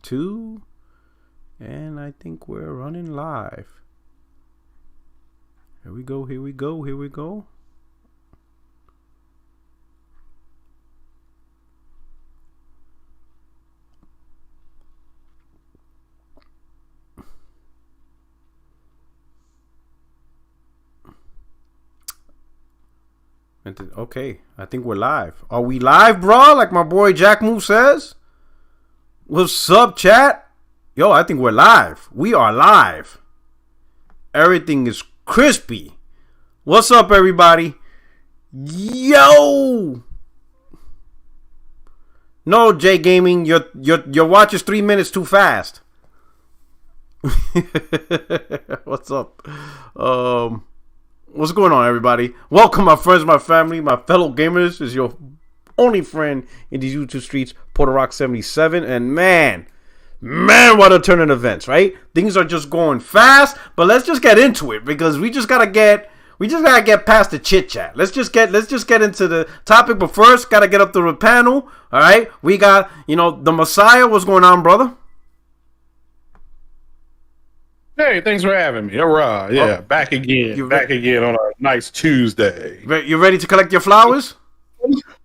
2, and I think we're running live. Here we go. Okay, I think we're live. Are we live, bro? Like my boy Jack Move says? What's up, chat? Yo, I think we're live. We are live. Everything is crispy. What's up, everybody? Yo! No, J Gaming, your watch is 3 minutes too fast. What's up? What's going on, everybody? Welcome, my friends, my family, my fellow gamers. This is your only friend in these YouTube streets, Porter Rock 77. And man, what a turn in events, right? Things are just going fast, but let's just get into it because we just gotta get past the chit chat. Let's just get into the topic. But first, gotta get up to the panel. All right, we got the Messiah. What's going on, brother? Hey, thanks for having me. Hurrah. Yeah, back again. Back again on a nice Tuesday. You ready to collect your flowers?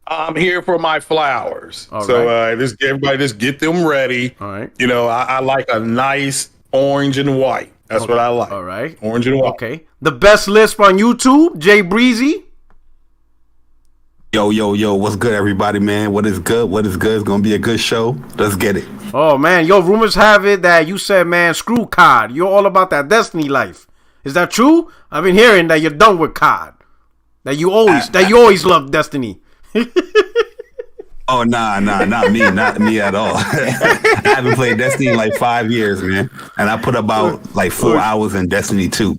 I'm here for my flowers. All so right. everybody just get them ready. All right. I like a nice orange and white. That's what I like. All right. Orange and white. Okay. The best lisp on YouTube, Jay Breezy. Yo, what's good, everybody, man? What is good? It's gonna be a good show. Let's get it. Oh, man. Yo, rumors have it that you said, man, screw COD. You're all about that Destiny life. Is that true? I've been hearing that you're done with COD. That you always loved Destiny. Oh, nah, not me at all. I haven't played Destiny in like 5 years, man. And I put about like 4 hours in Destiny 2.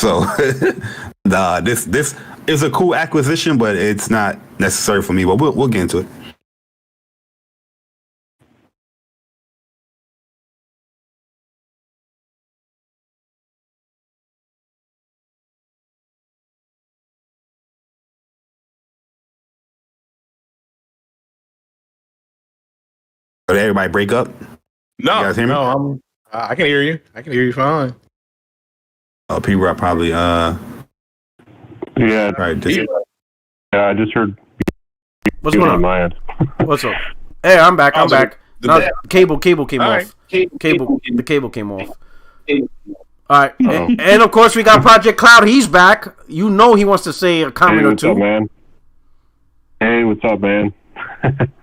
So, this is a cool acquisition, but it's not necessary for me. But we'll get into it. Did everybody break up? No, you guys hear me? no, I can hear you. I can hear you fine. Oh, people are probably Yeah. right. Yeah, I just heard. What's going on? My end. What's up? Hey, I'm back. No, cable came All off. right. The cable came off. All right, and of course we got Projekt Cloud. He's back. You know he wants to say a comment Hey, or what's two. up, man? Hey, what's up, man?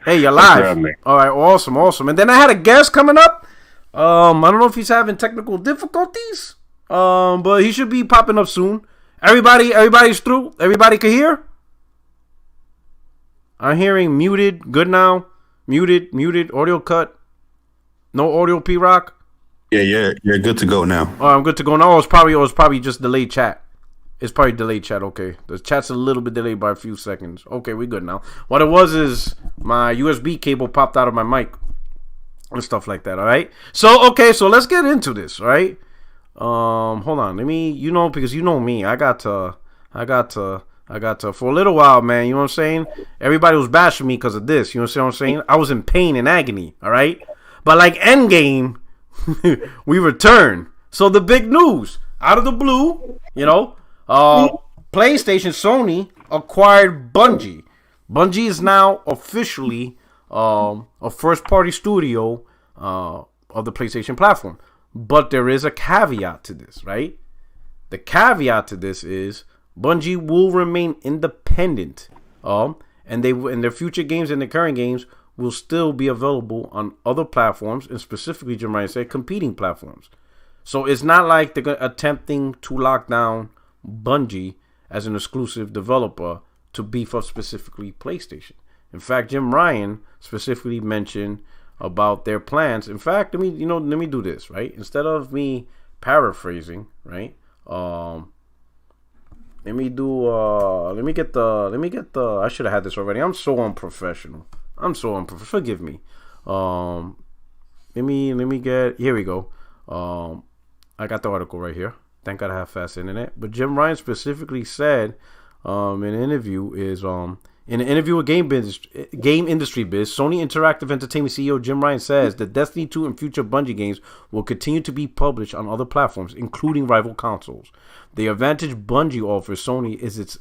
Hey, you're Thanks for live. having me. All right, awesome. And then I had a guest coming up. I don't know if he's having technical difficulties. But he should be popping up soon. Everybody's through. Everybody can hear. I'm hearing muted. Good now. Muted. Audio cut. No audio. P Rock. Yeah, you're good to go now. Oh, I'm good to go now. It was probably just delayed chat. It's probably delayed chat. Okay, the chat's a little bit delayed by a few seconds. Okay, we good now. What it was is my USB cable popped out of my mic and stuff like that. All right. So let's get into this. All right. Hold on. Let me. Because you know me. I got to. For a little while, man. You know what I'm saying? Everybody was bashing me because of this. You know what I'm saying? I was in pain and agony. All right. But like Endgame, we return. So the big news out of the blue, PlayStation, Sony acquired Bungie. Bungie is now officially a first-party studio of the PlayStation platform. But there is a caveat to this, right? The caveat to this is Bungie will remain independent, and their future games and their current games will still be available on other platforms, and specifically, Jim Ryan said, competing platforms. So it's not like they're attempting to lock down Bungie as an exclusive developer to beef up specifically PlayStation. In fact, Jim Ryan specifically mentioned about their plans. In fact, let me do this, right? Instead of me paraphrasing, right? Let me get the I should have had this already. I'm so unprofessional. Forgive me. Let me get, here we go. I got the article right here. Thank God I have fast internet. But Jim Ryan specifically said in an interview is In an interview with Game Industry Biz, Sony Interactive Entertainment CEO Jim Ryan says that Destiny 2 and future Bungie games will continue to be published on other platforms, including rival consoles. The advantage Bungie offers Sony is its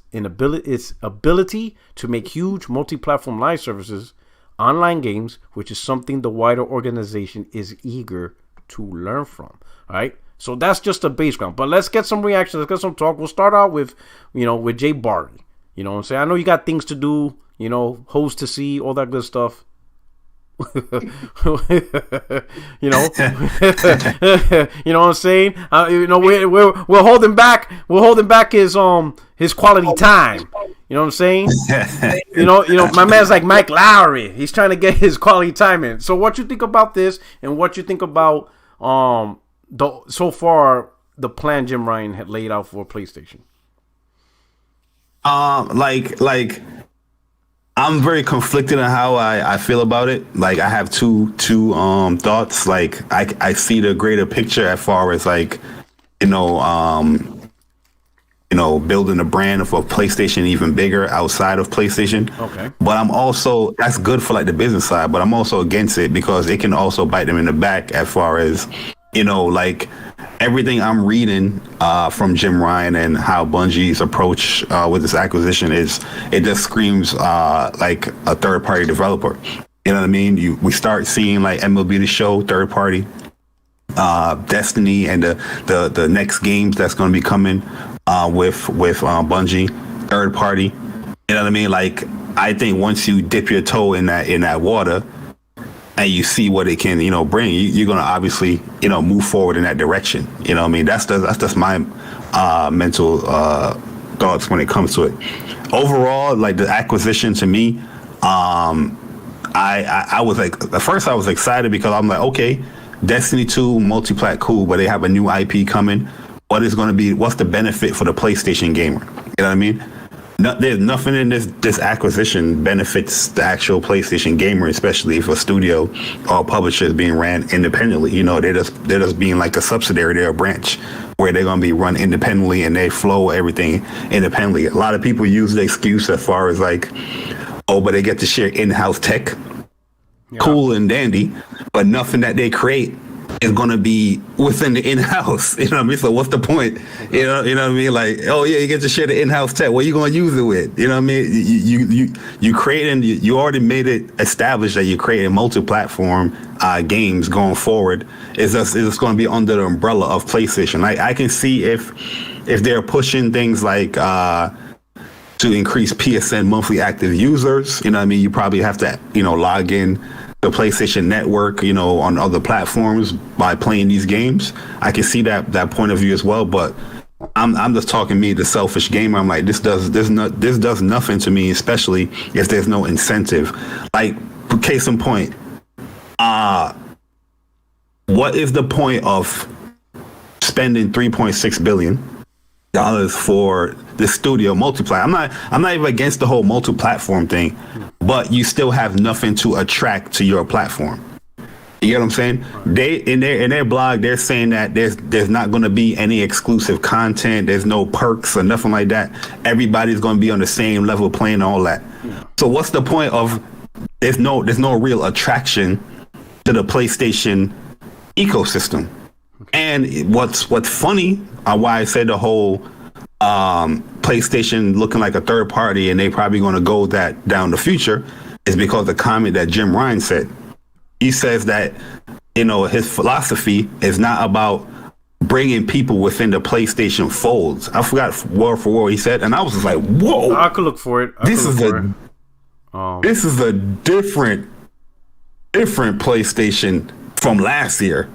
ability to make huge multi-platform live services, online games, which is something the wider organization is eager to learn from. All right, so that's just a background. But let's get some reactions. Let's get some talk. We'll start out with, with Jay Barry. You know what I'm saying? I know you got things to do, hoes to see, all that good stuff. You know what I'm saying? We're holding back his quality time. You know what I'm saying? My man's like Mike Lowry. He's trying to get his quality time in. So what you think about this, and what you think about so far the plan Jim Ryan had laid out for PlayStation? Like I'm very conflicted on how I feel about it. Like I have two thoughts. Like I see the greater picture as far as building a brand for PlayStation even bigger outside of PlayStation. Okay. But I'm also, that's good for the business side, but I'm also against it because it can also bite them in the back as far as, everything I'm reading from Jim Ryan and how Bungie's approach with this acquisition it just screams like a third party developer. You know what I mean? We start seeing MLB The Show, third party, Destiny, and the next games that's going to be coming with Bungie, third party. You know what I mean? I think once you dip your toe in that water and you see what it can, bring, you're going to obviously, move forward in that direction. You know what I mean? That's just my mental thoughts when it comes to it. Overall, the acquisition to me, I was at first I was excited because I'm like, okay, Destiny 2 multiplat, cool, but they have a new IP coming. What's the benefit for the PlayStation gamer? You know what I mean? There's nothing in this acquisition benefits the actual PlayStation gamer, especially if a studio or publisher is being ran independently. They're just being like a subsidiary, they're a branch where they're going to be run independently and they flow everything independently. A lot of people use the excuse as far as but they get to share in-house tech. Yeah. Cool and dandy, but nothing that they create is going to be within the in-house. You know what I mean? So what's the point? You know what I mean? You get to share the in-house tech. What are you going to use it with? You know what I mean? You creating, you already made it established that you're creating multi-platform games going forward. It's just going to be under the umbrella of PlayStation. I can see if they're pushing things to increase PSN monthly active users. You know what I mean? You probably have to, log in the PlayStation Network, on other platforms by playing these games. I can see that point of view as well, but I'm just talking me, the selfish gamer. I'm like, this does nothing to me, especially if there's no incentive. Case in point, what is the point of spending $3.6 billion for the studio multiplayer? I'm not even against the whole multi-platform thing, but you still have nothing to attract to your platform. You get what I'm saying? They in their blog, they're saying that there's not going to be any exclusive content. There's no perks or nothing like that. Everybody's going to be on the same level playing all that. So what's the point of there's no real attraction to the PlayStation ecosystem? And what's funny, why I said the whole PlayStation looking like a third party and they probably going to go that down the future, is because the comment that Jim Ryan said. He says that, his philosophy is not about bringing people within the PlayStation folds. I forgot word for word he said, and I was just like, whoa. I could look for it. This is a different PlayStation from last year.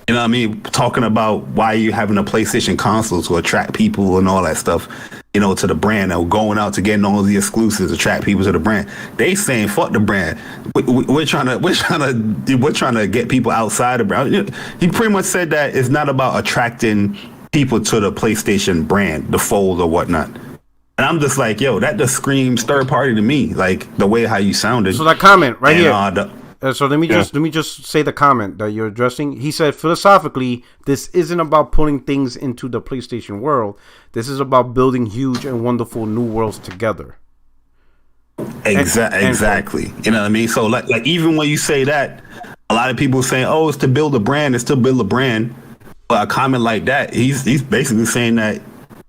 You know what I mean? Talking about why you having a PlayStation console to attract people and all that stuff, to the brand, and going out to getting all the exclusives, attract people to the brand. They saying fuck the brand. We're trying to get people outside the brand. He pretty much said that it's not about attracting people to the PlayStation brand, the fold or whatnot. And I'm just like, yo, that just screams third party to me. The way how you sounded. So that comment right here. So let me just say the comment that you're addressing. He said, philosophically, this isn't about pulling things into the PlayStation world. This is about building huge and wonderful new worlds together. Exactly. You know what I mean? So like even when you say that, a lot of people saying, "Oh, it's to build a brand. It's to build a brand." But a comment like that, he's basically saying that,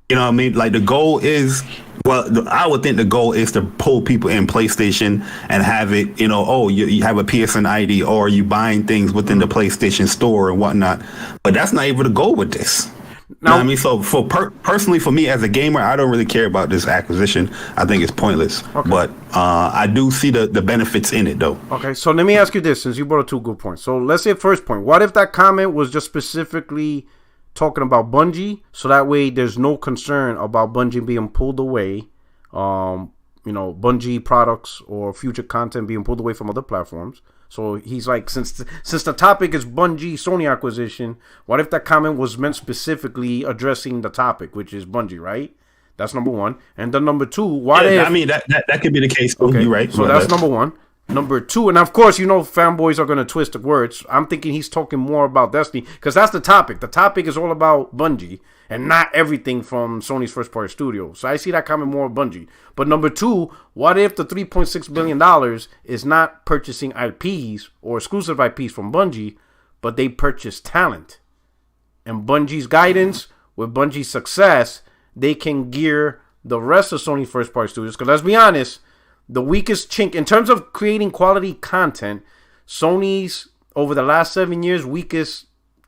you know what I mean? Like the goal is, well, I would think the goal is to pull people in PlayStation and have it, you know, oh, you have a PSN ID or you buying things within the PlayStation store and whatnot. But that's not even the goal with this. Now, you know what I mean? So for personally, for me as a gamer, I don't really care about this acquisition. I think it's pointless. Okay. But I do see the benefits in it, though. Okay, so let me ask you this, since you brought up two good points. So let's say first point. What if that comment was just specifically talking about Bungie, so that way there's no concern about Bungie being pulled away, Bungie products or future content being pulled away from other platforms? So he's like, since the topic is Bungie Sony acquisition, what if that comment was meant specifically addressing the topic, which is Bungie, right? That's number one. And then number two, that could be the case. Okay, you're right. So that's number one. Number two, and of course, fanboys are going to twist the words. I'm thinking he's talking more about Destiny, because that's the topic. The topic is all about Bungie and not everything from Sony's first-party studio. So I see that coming more Bungie. But number two, what if the $3.6 billion is not purchasing IPs or exclusive IPs from Bungie, but they purchase talent? And Bungie's guidance, with Bungie's success, they can gear the rest of Sony's first-party studios. Because let's be honest, the weakest chink in terms of creating quality content, Sony's over the last 7 years weakest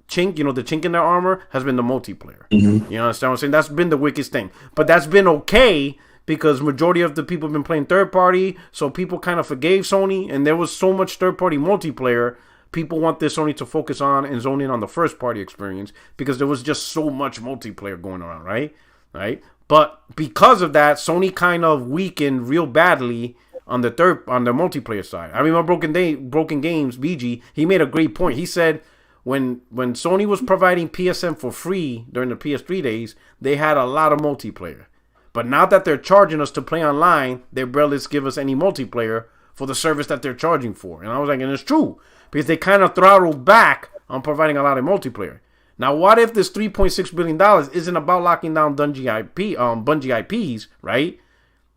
chink, the chink in their armor has been the multiplayer. Mm-hmm. You understand what I'm saying? That's been the weakest thing. But that's been okay because majority of the people have been playing third party, so people kind of forgave Sony, and there was so much third party multiplayer. People want this Sony to focus on and zone in on the first party experience because there was just so much multiplayer going around, right? But because of that, Sony kind of weakened real badly on the multiplayer side. I remember Broken Games, BG, he made a great point. He said when Sony was providing PSN for free during the PS3 days, they had a lot of multiplayer. But now that they're charging us to play online, they barely give us any multiplayer for the service that they're charging for. And I was like, and it's true, because they kind of throttled back on providing a lot of multiplayer. Now, what if this $3.6 billion isn't about locking down Bungie IPs, right?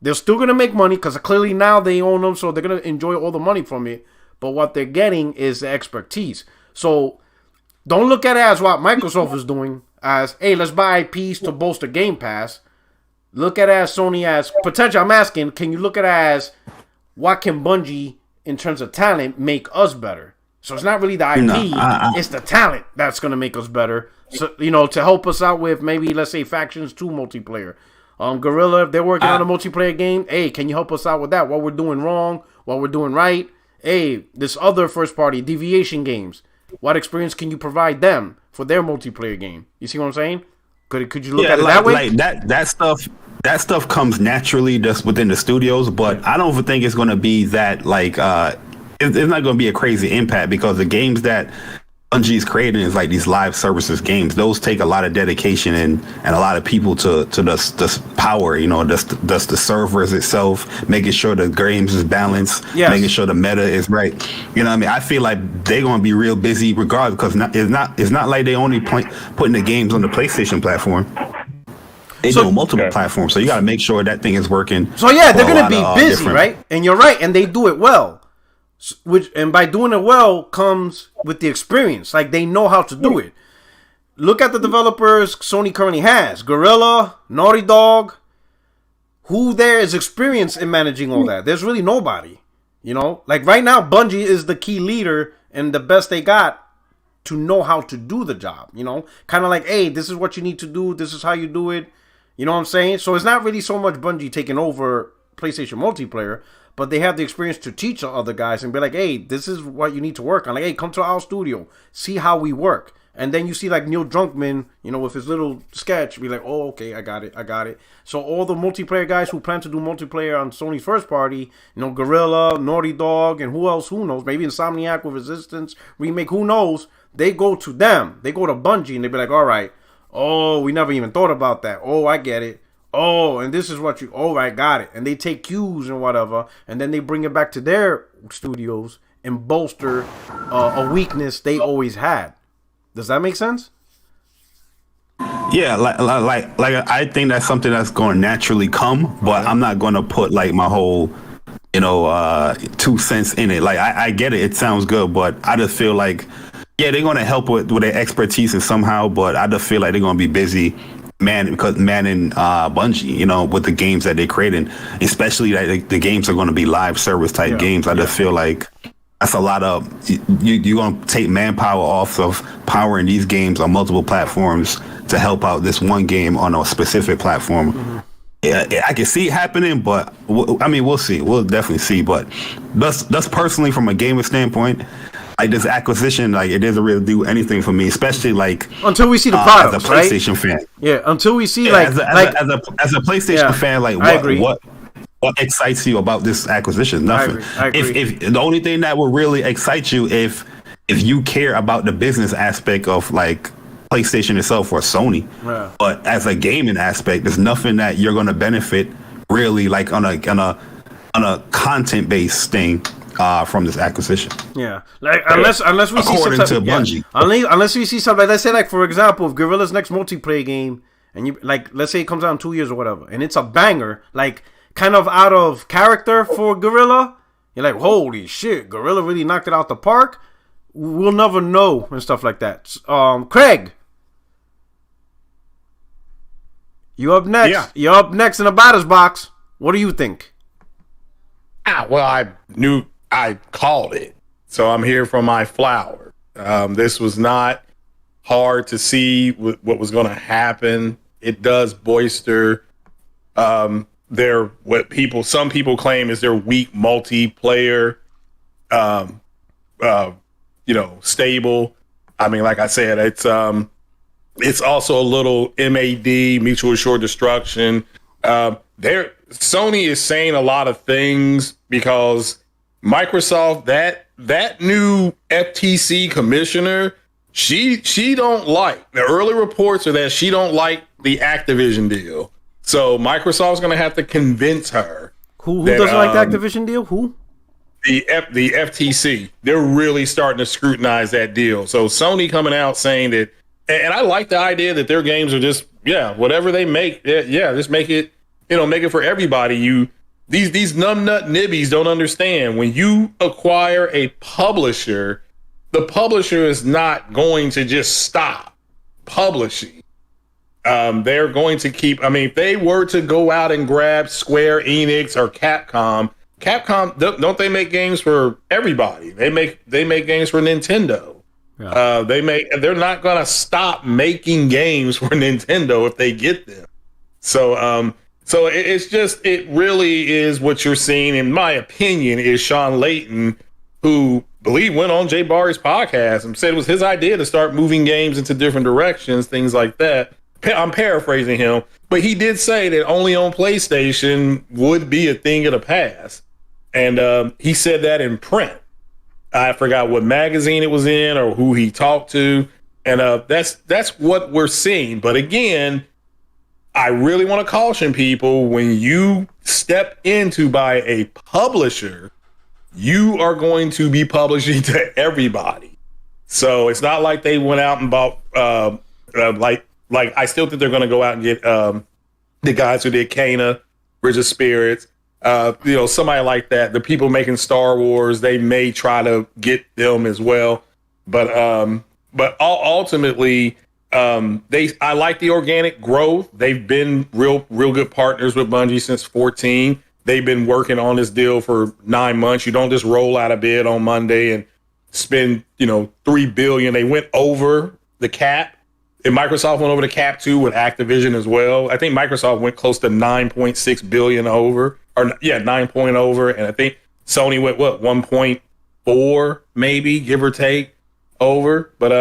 They're still going to make money because clearly now they own them, so they're going to enjoy all the money from it. But what they're getting is the expertise. So don't look at it as what Microsoft is doing as, hey, let's buy IPs to bolster Game Pass. Look at it as Sony as potential. I'm asking, can you look at it as what can Bungie, in terms of talent, make us better? So it's not really the IP, it's the talent that's going to make us better. So, to help us out with maybe, let's say, Factions 2 multiplayer. Guerrilla, if they're working on a multiplayer game, hey, can you help us out with that? What we're doing wrong, what we're doing right. Hey, this other first-party Deviation games, what experience can you provide them for their multiplayer game? You see what I'm saying? Could you look at it that way? Like that stuff comes naturally just within the studios, but I don't think it's going to be that it's not going to be a crazy impact because the games that Bungie's creating is like these live services games. Those take a lot of dedication and a lot of people to just power, just the servers itself, making sure the games is balanced, making sure the meta is right. You know what I mean? I feel like they're going to be real busy regardless because it's not like they only putting the games on the PlayStation platform. They do multiple platforms, so you got to make sure that thing is working. So they're going to be busy, right? And you're right, and they do it well. And by doing it well comes with the experience. Like, they know how to do it. Look at the developers Sony currently has. Guerrilla, Naughty Dog. Who there is experienced in managing all that? There's really nobody. Like right now, Bungie is the key leader and the best they got to know how to do the job. Kind of like, hey, this is what you need to do. This is how you do it. You know what I'm saying? So it's not really so much Bungie taking over PlayStation multiplayer, but they have the experience to teach the other guys and be like, hey, this is what you need to work on. Like, hey, come to our studio, see how we work. And then you see like Neil Druckmann, with his little sketch, be like, oh, okay, I got it. So all the multiplayer guys who plan to do multiplayer on Sony's first party, Guerrilla, Naughty Dog, and who knows, maybe Insomniac with Resistance, Remake, who knows, they go to them. They go to Bungie and they be like, all right, oh, we never even thought about that. Oh, I get it. Oh, and this is what I got it. And they take cues and whatever, and then they bring it back to their studios and bolster a weakness they always had. Does that make sense? Yeah, like I think that's something that's going to naturally come, but I'm not going to put like my whole $0.02 in it. Like I get it. It sounds good, but I just feel like, yeah, they're going to help with their expertise and somehow, but I just feel like they're going to be busy manning Bungie, with the games that they're creating, especially that the games are going to be live service type games. I just feel like that's a lot of, you're going to take manpower off of powering these games on multiple platforms to help out this one game on a specific platform. Mm-hmm. Yeah, I can see it happening, but we'll see. We'll definitely see. But that's personally from a gamer standpoint, like this acquisition, like it doesn't really do anything for me, especially like until we see the products, as a PlayStation fan. Yeah, until we see as a PlayStation fan, like what excites you about this acquisition? Nothing. I agree. If the only thing that will really excite you if you care about the business aspect of like PlayStation itself or Sony, but as a gaming aspect, there's nothing that you're going to benefit really like on a content based thing from this acquisition. Yeah, like unless we see according to Bungie, unless we see something. Let's say like for example, if Guerrilla's next multiplayer game, and you like, let's say it comes out in 2 years or whatever, and it's a banger, like kind of out of character for Guerrilla, you're like, holy shit, Guerrilla really knocked it out the park. We'll never know and stuff like that. Craig. You up next? Yeah. You're up next in the batter's box. What do you think? Well, I knew I called it, so I'm here for my flower. This was not hard to see what was going to happen. It does bolster some people claim is their weak multiplayer, stable. I mean, like I said, it's also a little MAD, mutual assured destruction. Sony is saying a lot of things because Microsoft, that new FTC commissioner, she don't like, the early reports are that she don't like the Activision deal. So Microsoft's going to have to convince her. Who doesn't like the Activision deal? Who? The FTC. They're really starting to scrutinize that deal. So Sony coming out saying that, and I like the idea that their games are just, whatever they make, just make it, make it for everybody. These numbnut nibbies don't understand. When you acquire a publisher, the publisher is not going to just stop publishing. They're going to keep, if they were to go out and grab Square Enix or Capcom, don't they make games for everybody? They make games for Nintendo. Yeah. They're not going to stop making games for Nintendo if they get them. So it really is what you're seeing, in my opinion, is Sean Layton, who went on Jay Barry's podcast and said it was his idea to start moving games into different directions, things like that. I'm paraphrasing him, but he did say that only on PlayStation would be a thing of the past. And he said that in print. I forgot what magazine it was in or who he talked to. And that's what we're seeing. But again, I really want to caution people, when you step in to buy a publisher, you are going to be publishing to everybody. So it's not like they went out and bought, I still think they're going to go out and get the guys who did Kana, Bridge of Spirits, somebody like that. The people making Star Wars, they may try to get them as well. But ultimately, I like the organic growth. They've been real good partners with Bungie since 2014. They've been working on this deal for 9 months. You don't just roll out a bid on Monday and spend, $3 billion. They went over the cap, and Microsoft went over the cap too with Activision as well. I think Microsoft went close to 9.6 billion over, 9 point over, and I think Sony went 1.4 maybe, give or take, over. But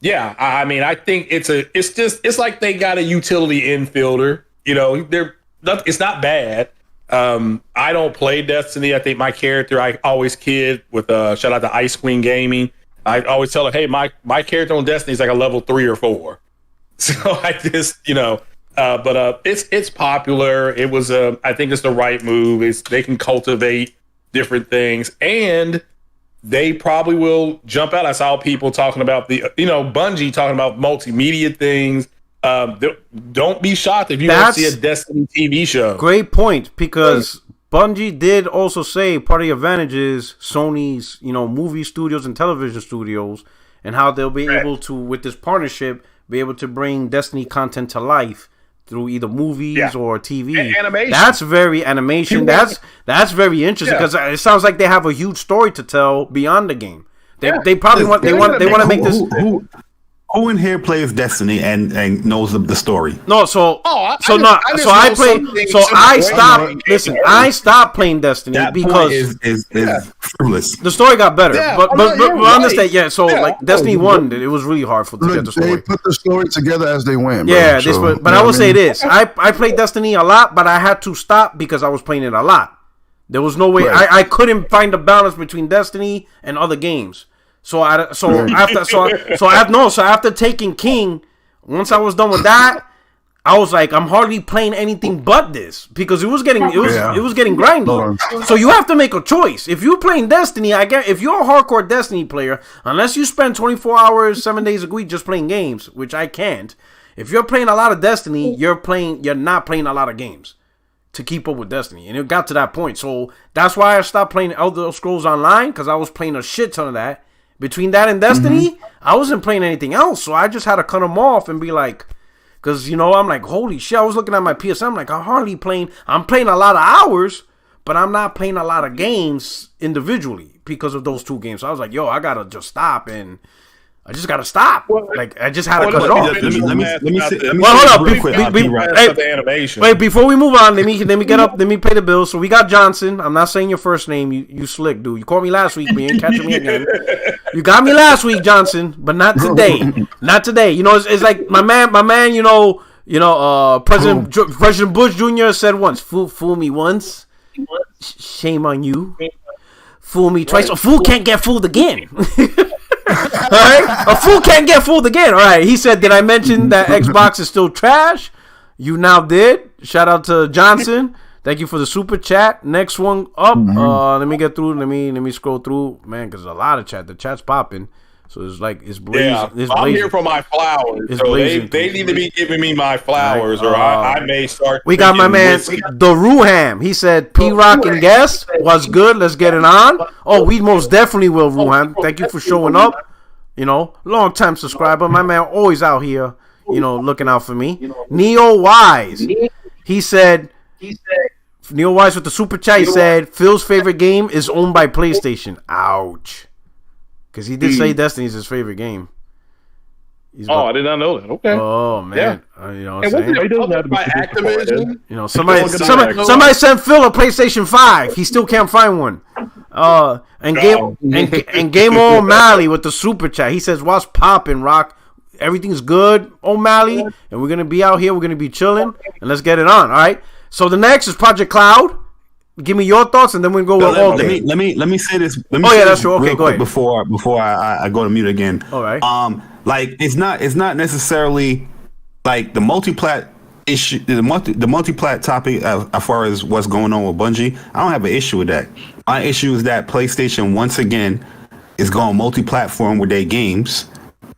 I think it's like they got a utility infielder. It's not bad. I don't play Destiny. I think my character, I always kid with shout out to Ice Queen Gaming. I always tell her, hey, my character on Destiny is like a level 3 or 4. So I just, but it's popular. It was I think it's the right move. They can cultivate different things, and they probably will jump out. I saw people talking about Bungie talking about multimedia things. Don't be shocked if you don't see a Destiny TV show. Great point, because Bungie did also say part of the advantage is Sony's, movie studios and television studios, and how they'll be able to, with this partnership, be able to bring Destiny content to life through either movies or TV. Animation. That's very animation. That's very interesting because it sounds like they have a huge story to tell beyond the game. They probably want to make this. Who in here plays Destiny and knows the story? No, I stopped playing Destiny that because is fruitless. The story got better, but understand. Yeah, so like Destiny 1, it was really hard to get the story. They put the story together as they went. Yeah, bro. but I will say this: I played Destiny a lot, but I had to stop because I was playing it a lot. There was no way I couldn't find a balance between Destiny and other games. After taking King, once I was done with that, I was like, I'm hardly playing anything but this because it was getting grindy. So you have to make a choice. If you're playing Destiny, if you're a hardcore Destiny player, unless you spend 24 hours, 7 days a week just playing games, which I can't. If you're playing a lot of Destiny, you're not playing a lot of games to keep up with Destiny, and it got to that point. So that's why I stopped playing Elder Scrolls Online because I was playing a shit ton of that. Between that and Destiny, I wasn't playing anything else, so I just had to cut them off and be like, because I'm like, holy shit! I was looking at my PSN, I'm like, I'm playing a lot of hours, but I'm not playing a lot of games individually because of those two games. So I was like, yo, I gotta just stop, and I just gotta stop. I just had to cut it off. Hold up, Wait, before we move on, let me get up. Let me pay the bill. So we got Johnson. I'm not saying your first name. You slick, dude. You caught me last week, but you ain't catching me again. You got me last week, Johnson, but not today. Not today. It's like my man. President Bush Jr. said once, "Fool me once, shame on you. Fool me twice. A fool can't get fooled again." All right, a fool can't get fooled again. All right, he said, "Did I mention that Xbox is still trash?" You now did. Shout out to Johnson. Thank you for the super chat. Next one up. Let me get through. Let me scroll through, man, because there's a lot of chat. The chat's popping, so it's blazing. Yeah, I'm here for my flowers. So they need to be giving me my flowers, or I may start. We got my man, the Ruham. He said, "P-Rock and guest was good. Let's get it on." Oh, we most definitely will, Ruham. Thank you for showing up. Long time subscriber. My man always out here, looking out for me. Neo Wise. He said, Neo Wise with the super chat, he said, Phil's favorite game is owned by PlayStation. Ouch. Because he did say Destiny's his favorite game. I did not know that. Okay. Oh, man. Yeah. You know what I'm saying? He doesn't have to be Activision. Somebody sent Phil a PlayStation 5. He still can't find one. And Game O'Malley with the super chat. He says, "What's poppin', Rock? Everything's good, O'Malley, and we're gonna be out here. We're gonna be chilling, and let's get it on. All right. So the next is Project Cloud. Give me your thoughts, and then we go with all day. Let me say this. That's true. Okay, go ahead. Before I go to mute again. All right. It's not necessarily like the multi-plat issue, the multi-plat topic as far as what's going on with Bungie. I don't have an issue with that. My issue is that PlayStation once again is going multi-platform with their games,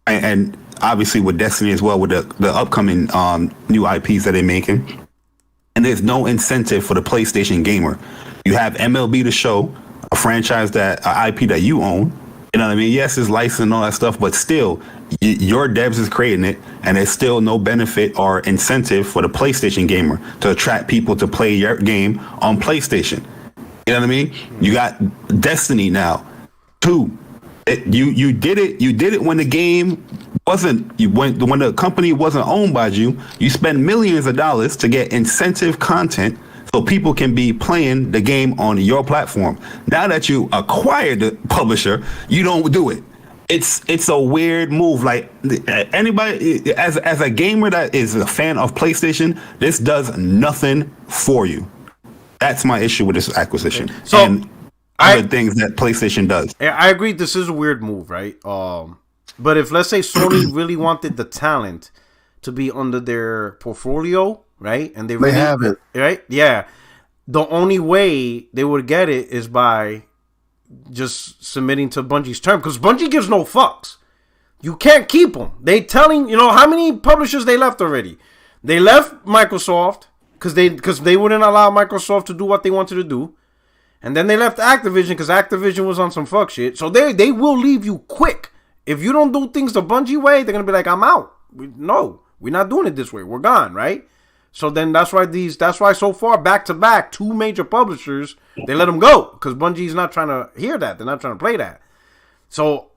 and obviously with Destiny as well, with the upcoming new IPs that they're making. And there's no incentive for the PlayStation gamer. You have MLB The Show, a franchise an IP that you own. You know what I mean? Yes, it's licensed and all that stuff, but still, your devs is creating it, and there's still no benefit or incentive for the PlayStation gamer to attract people to play your game on PlayStation. You know what I mean? You got Destiny now, 2. You did it when the game wasn't when the company wasn't owned by you. You spend millions of dollars to get incentive content so people can be playing the game on your platform. Now that you acquired the publisher, you don't do it. It's a weird move. Like anybody as a gamer that is a fan of PlayStation, this does nothing for you. That's my issue with this acquisition. So and other things that PlayStation does. I agree. This is a weird move, right? But if, let's say, Sony really wanted the talent to be under their portfolio, right? And they have it. Right? Yeah. The only way they would get it is by just submitting to Bungie's term. Because Bungie gives no fucks. You can't keep them. They telling, how many publishers they left already? They left Microsoft. because they wouldn't allow Microsoft to do what they wanted to do. And then they left Activision because Activision was on some fuck shit. So they will leave you quick. If you don't do things the Bungie way, they're going to be like, I'm out. No, we're not doing it this way. We're gone, right? So then that's why so far, back to back, 2 major publishers, they let them go. Because Bungie's not trying to hear that. They're not trying to play that. So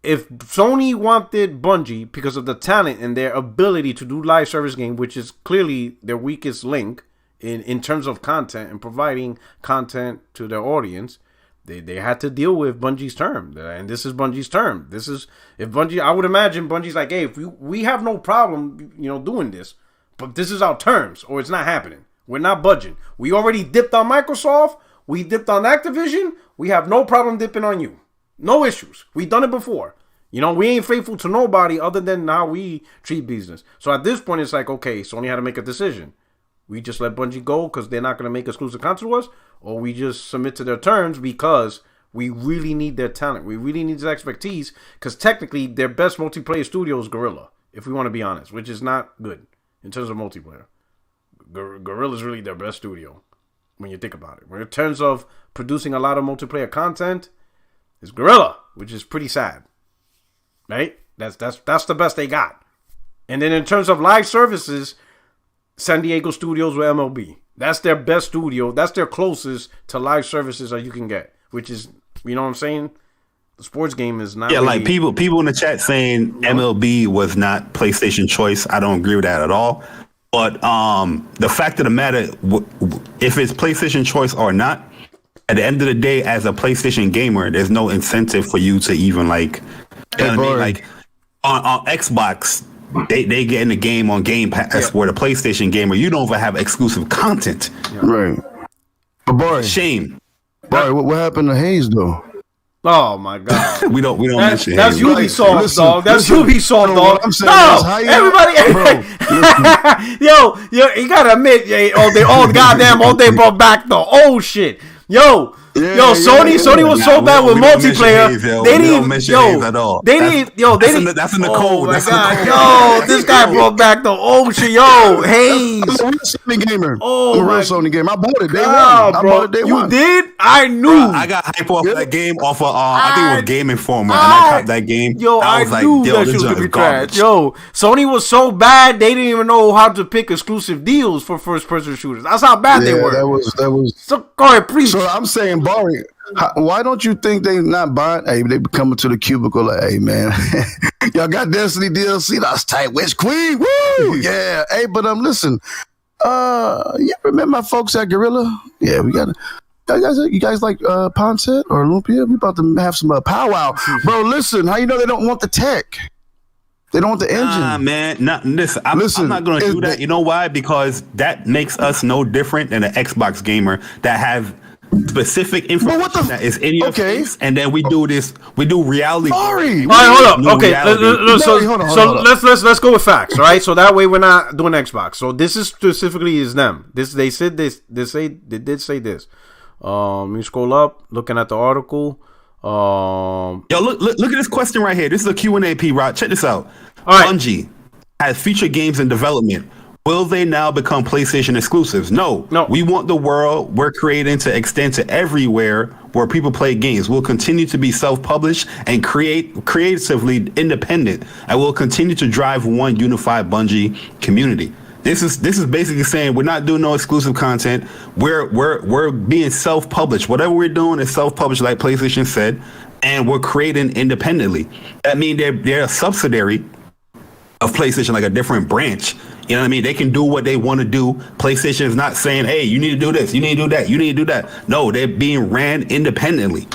if Sony wanted Bungie because of the talent and their ability to do live service game, which is clearly their weakest link, in terms of content and providing content to their audience, they had to deal with Bungie's term, and this is Bungie's term. This is if Bungie, I would imagine Bungie's like, hey, if we have no problem, doing this, but this is our terms, or it's not happening. We're not budging. We already dipped on Microsoft. We dipped on Activision. We have no problem dipping on you. No issues. We've done it before. We ain't faithful to nobody other than how we treat business. So at this point, it's like, okay, Sony had to make a decision. We just let Bungie go because they're not going to make exclusive content to us, or we just submit to their terms because we really need their talent. We really need their expertise because technically their best multiplayer studio is Guerrilla, if we want to be honest, which is not good in terms of multiplayer. Guerrilla is really their best studio when you think about it. In terms of producing a lot of multiplayer content, it's Guerrilla, which is pretty sad, right? That's the best they got. And then in terms of live services, San Diego Studios with MLB. That's their best studio. That's their closest to live services that you can get, which is, you know what I'm saying? The sports game is not. Yeah, really, like people in the chat saying MLB was not PlayStation choice. I don't agree with that at all. But the fact of the matter, if it's PlayStation choice or not, at the end of the day, as a PlayStation gamer, there's no incentive for you to even like, you know what I mean? Like on Xbox, they get in the game on Game Pass, where the PlayStation gamer, you don't even have exclusive content. Right. But boy, shame. Boy, what happened to Hayes though? Oh my God. we don't mention That's Hayes. Ubisoft, dog. That's Ubisoft, dog. I'm saying No, everybody. Yo, you gotta admit, all day brought back the old shit. Sony was so bad with multiplayer. They didn't mention Hayes at all. They didn't. That's in the code. That's God, this guy brought back the old shit. Yo, Hayes. I'm a real Sony gamer. Oh, I'm a real Sony gamer. I bought it day one. I bought it day one. You did? I knew. I got hype off that game off of I think it was Game Informer, and I caught that game. I was knew that shit was gonna be trash. Sony was so bad they didn't even know how to pick exclusive deals for first-person shooters. That's how bad they were. That was. So go ahead, please. So I'm saying, Barry, why don't you think they not buying? Hey, they be coming to the cubicle like, hey man, y'all got Destiny DLC? That's tight. Witch Queen, woo, yeah. Hey, but listen, you remember my folks at Gorilla? Yeah, we got. You guys like Ponset or Lumpia? We about to have some powwow, bro. Listen, how you know they don't want the tech? They don't want the engine. Nah, man. Listen, I'm not going to do that. You know why? Because that makes us no different than an Xbox gamer that have specific information that is in your face, and then we do this. We do reality. Sorry. All right, hold up. Okay, let's go with facts. All right, so that way we're not doing Xbox. So this is specifically is them. They said this. They did say this. Let me scroll up, looking at the article. Yo, look at this question right here. This is a Q&A, P-Rod. Check this out. All right. Bungie has future games in development. Will they now become PlayStation exclusives? No. We want the world we're creating to extend to everywhere where people play games. We'll continue to be self-published and creatively independent, and we'll continue to drive one unified Bungie community. This is basically saying we're not doing no exclusive content. We're being self-published. Whatever we're doing is self-published, like PlayStation said, and we're creating independently. That means they're a subsidiary of PlayStation, like a different branch. You know what I mean? They can do what they want to do. PlayStation is not saying, hey, you need to do this, you need to do that, you need to do that. No, they're being ran independently.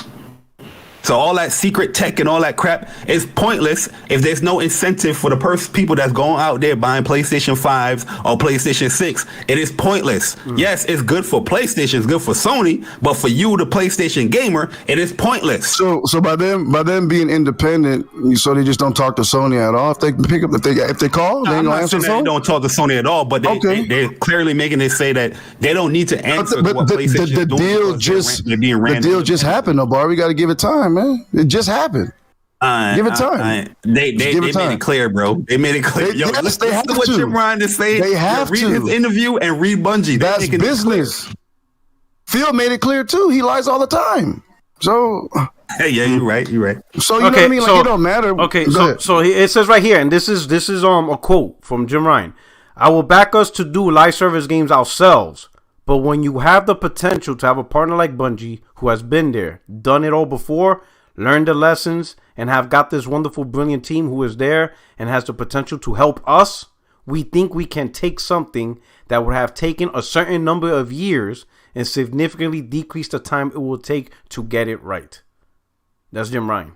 So all that secret tech and all that crap is pointless if there's no incentive for the people that's going out there buying PlayStation 5s or PlayStation 6. It is pointless. Yes, it's good for PlayStation, it's good for Sony, but for you, the PlayStation gamer, it is pointless. So by them being independent, so they just don't talk to Sony at all. If they pick up, if they call, they ain't gonna answer the phone. They don't talk to Sony at all, but they're clearly making it say that they don't need to answer what PlayStation is doing. The deal just happened, though, Bar. We got to give it time, man. It just happened. Give it time. They made it clear, bro. They made it clear. Yo, listen to what Jim Ryan is saying. They have read to. his interview and read Bungie. That's business. Phil made it clear too. He lies all the time. So yeah, you're right. So you know what I mean? Like it don't matter. Okay, so it says right here, and this is a quote from Jim Ryan. I will back us to do live service games ourselves, but when you have the potential to have a partner like Bungie who has been there, done it all before, learned the lessons, and have got this wonderful, brilliant team who is there and has the potential to help us, we think we can take something that would have taken a certain number of years and significantly decrease the time it will take to get it right. That's Jim Ryan.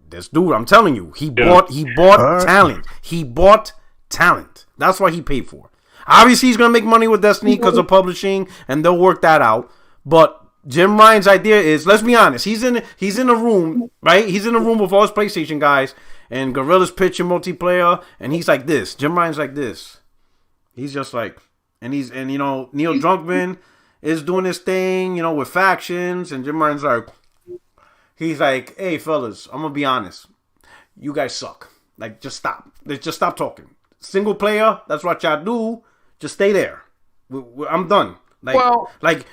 This dude, I'm telling you, he bought talent. He bought talent. That's what he paid for. Obviously, he's gonna make money with Destiny because of publishing, and they'll work that out. But Jim Ryan's idea is, let's be honest, he's in a room, right? He's in a room with all his PlayStation guys, and Gorilla's pitching multiplayer, and he's like this. Jim Ryan's like this. He's just like, and Neil Druckmann is doing his thing, with factions, and Jim Ryan's like, he's like, hey fellas, I'm gonna be honest, you guys suck. Like, just stop. Just stop talking. Single player, that's what y'all do. Just stay there. I'm done. Gorilla. I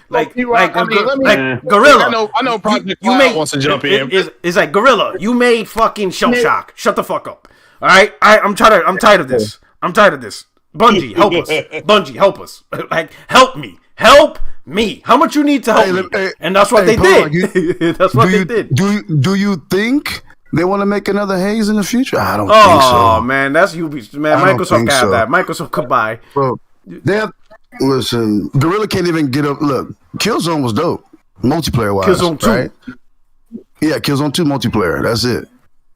know Projekt Red wants to jump in. It's like, Gorilla, you made fucking Shell Shock. Shut the fuck up. All right, I'm tired of this. Bungie, help us. Bungie, help us. Like, help me. How much you need to help me? And that's what they did. That's what they did. Do you think they want to make another Haze in the future? I don't think so. Oh man, that's Ubisoft. Man, Microsoft got that. Microsoft could buy. Bro, listen, Gorilla can't even get up. Look, Killzone was dope, multiplayer wise. Killzone 2, right? Yeah, Killzone 2 multiplayer. That's it.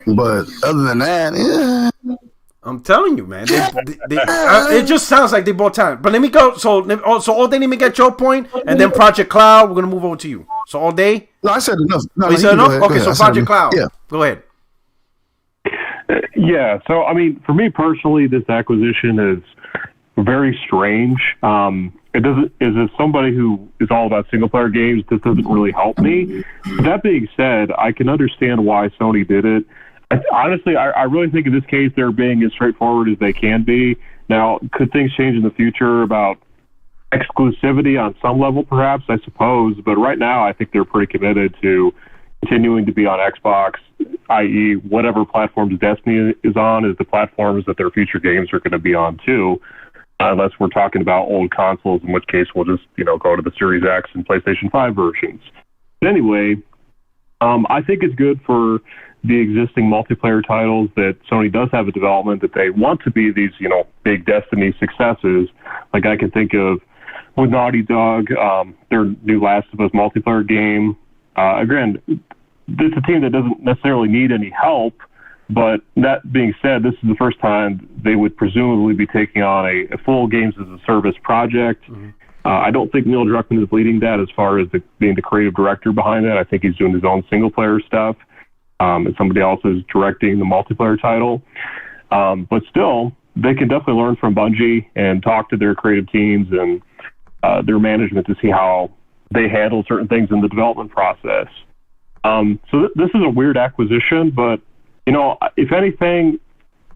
But other than that, yeah. I'm telling you, man. It just sounds like they bought talent. But let me go. So all day, let me get your point, and then Project Cloud. We're gonna move over to you. So all day. No, I said enough. No, you said enough. Okay, so Project Cloud. Yeah, go ahead. Yeah. So I mean, for me personally, this acquisition is very strange. It doesn't. As somebody who is all about single player games, this doesn't really help me. That being said, I can understand why Sony did it. Honestly, I really think in this case they're being as straightforward as they can be. Now, could things change in the future about exclusivity on some level, perhaps, I suppose. But right now, I think they're pretty committed to continuing to be on Xbox, i.e. whatever platforms Destiny is on is the platforms that their future games are going to be on too. Unless we're talking about old consoles, in which case we'll just, go to the Series X and PlayStation 5 versions. But anyway, I think it's good for the existing multiplayer titles that Sony does have a development that they want to be these, big Destiny successes. Like I can think of with Naughty Dog, their new Last of Us multiplayer game. Again, this is a team that doesn't necessarily need any help, but that being said, this is the first time they would presumably be taking on a full games as a service project. Mm-hmm. I don't think Neil Druckmann is leading that as far as being the creative director behind it. I think he's doing his own single player stuff. And somebody else is directing the multiplayer title. But still, they can definitely learn from Bungie and talk to their creative teams and their management to see how they handle certain things in the development process. So this is a weird acquisition, but, if anything,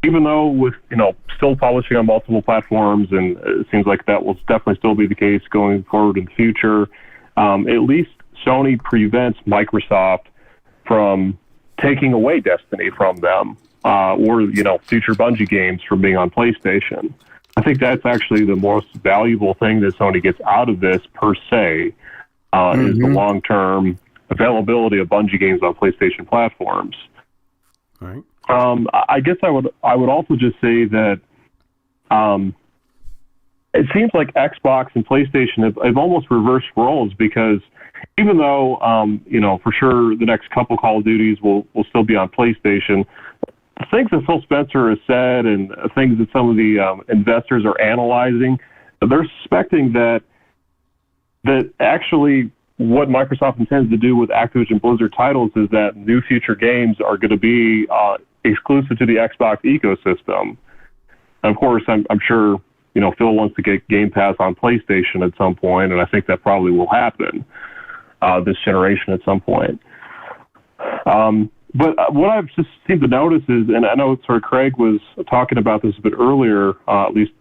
even though with, still publishing on multiple platforms, and it seems like that will definitely still be the case going forward in the future, at least Sony prevents Microsoft from taking away Destiny from them, or future Bungie games from being on PlayStation. I think that's actually the most valuable thing that Sony gets out of this per se, is the long-term availability of Bungie games on PlayStation platforms. All right. I guess I would also just say that it seems like Xbox and PlayStation have almost reversed roles, because even though, for sure the next couple Call of Duties will still be on PlayStation, the things that Phil Spencer has said and things that some of the investors are analyzing, they're suspecting that actually what Microsoft intends to do with Activision Blizzard titles is that new future games are going to be exclusive to the Xbox ecosystem. And of course, I'm sure, Phil wants to get Game Pass on PlayStation at some point, and I think that probably will happen this generation at some point. But what I've just seemed to notice is, and I know sort of Craig was talking about this a bit earlier, at least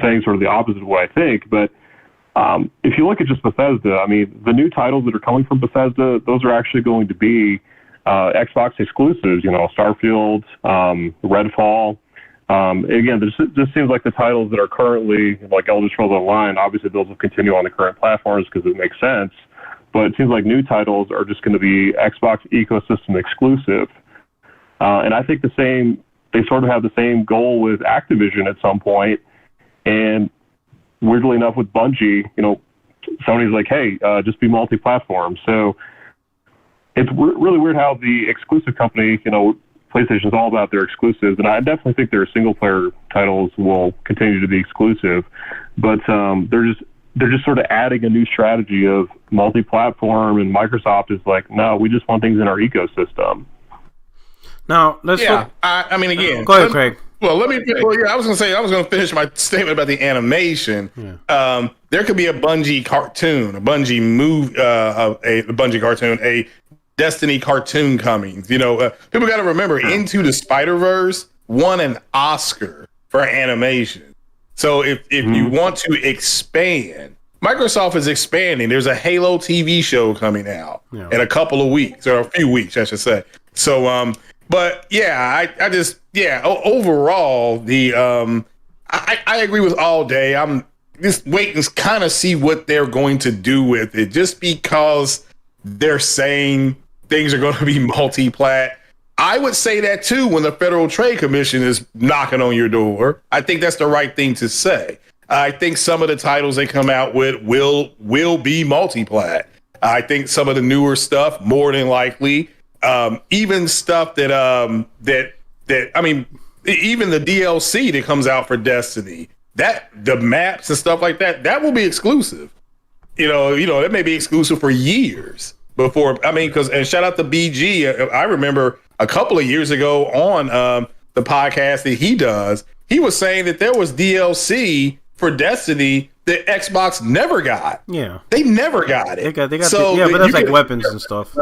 saying sort of the opposite of what I think, but if you look at just Bethesda, I mean, the new titles that are coming from Bethesda, those are actually going to be Xbox exclusives, Starfield, Redfall. Again, this seems like the titles that are currently, like Elder Scrolls Online, obviously those will continue on the current platforms because it makes sense, but it seems like new titles are just going to be Xbox ecosystem exclusive. And I think they sort of have the same goal with Activision at some point, and weirdly enough with Bungie, Sony's like, hey, just be multi-platform. So it's really weird how the exclusive company, PlayStation's all about their exclusives, and I definitely think their single-player titles will continue to be exclusive, but they're just sort of adding a new strategy of multi-platform, and Microsoft is like, no, we just want things in our ecosystem. Now, let's look. I mean, again, go ahead, Craig. Well, I was going to finish my statement about the animation. Yeah. There could be a Bungie cartoon, a Bungie cartoon, a Destiny cartoon coming. People got to remember, Into the Spider-Verse won an Oscar for animation. So if you want to expand, Microsoft is expanding. There's a Halo TV show coming out in a couple of weeks, or a few weeks, I should say. So, but yeah, overall, I agree with All Day. I'm just waiting to kind of see what they're going to do with it, just because they're saying things are going to be multi-plat. I would say that too when the Federal Trade Commission is knocking on your door. I think that's the right thing to say. I think some of the titles they come out with will be multi-plat. I think some of the newer stuff, more than likely, even stuff that I mean, even the DLC that comes out for Destiny, that the maps and stuff like that will be exclusive. That may be exclusive for years before. I mean, and shout out to BG. I remember a couple of years ago on the podcast that he does, he was saying that there was DLC for Destiny that Xbox never got. Yeah, they never got it. They got but that's like weapons and stuff.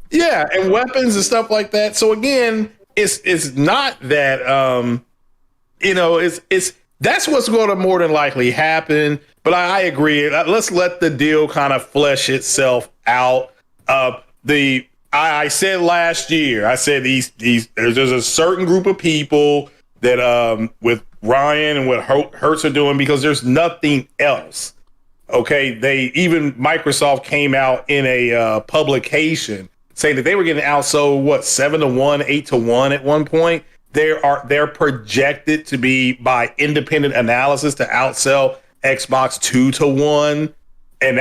Yeah, and weapons and stuff like that. So again, it's not that it's that's what's going to more than likely happen. But I agree. Let's let the deal kind of flesh itself out. I said last year, I said there's a certain group of people that with Ryan and what Hertz are doing, because there's nothing else. Okay, Microsoft came out in a publication saying that they were getting outsold 7-1, 8-1 at one point. They're projected to be, by independent analysis, to outsell Xbox 2-1, and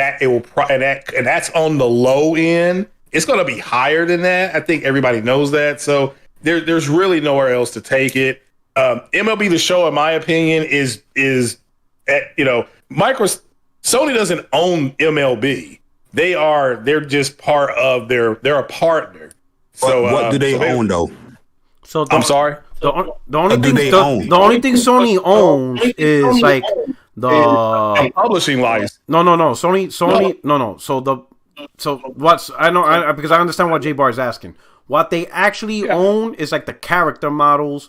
that's on the low end. It's going to be higher than that. I think everybody knows that. So there's really nowhere else to take it. MLB The Show, in my opinion, is Sony doesn't own MLB. They're just part of they're a partner. So what do they own though? So I'm sorry. The only thing Sony owns is like the publishing license. No. Sony. No. So what's because I understand what J Bar is asking. What they actually own is like the character models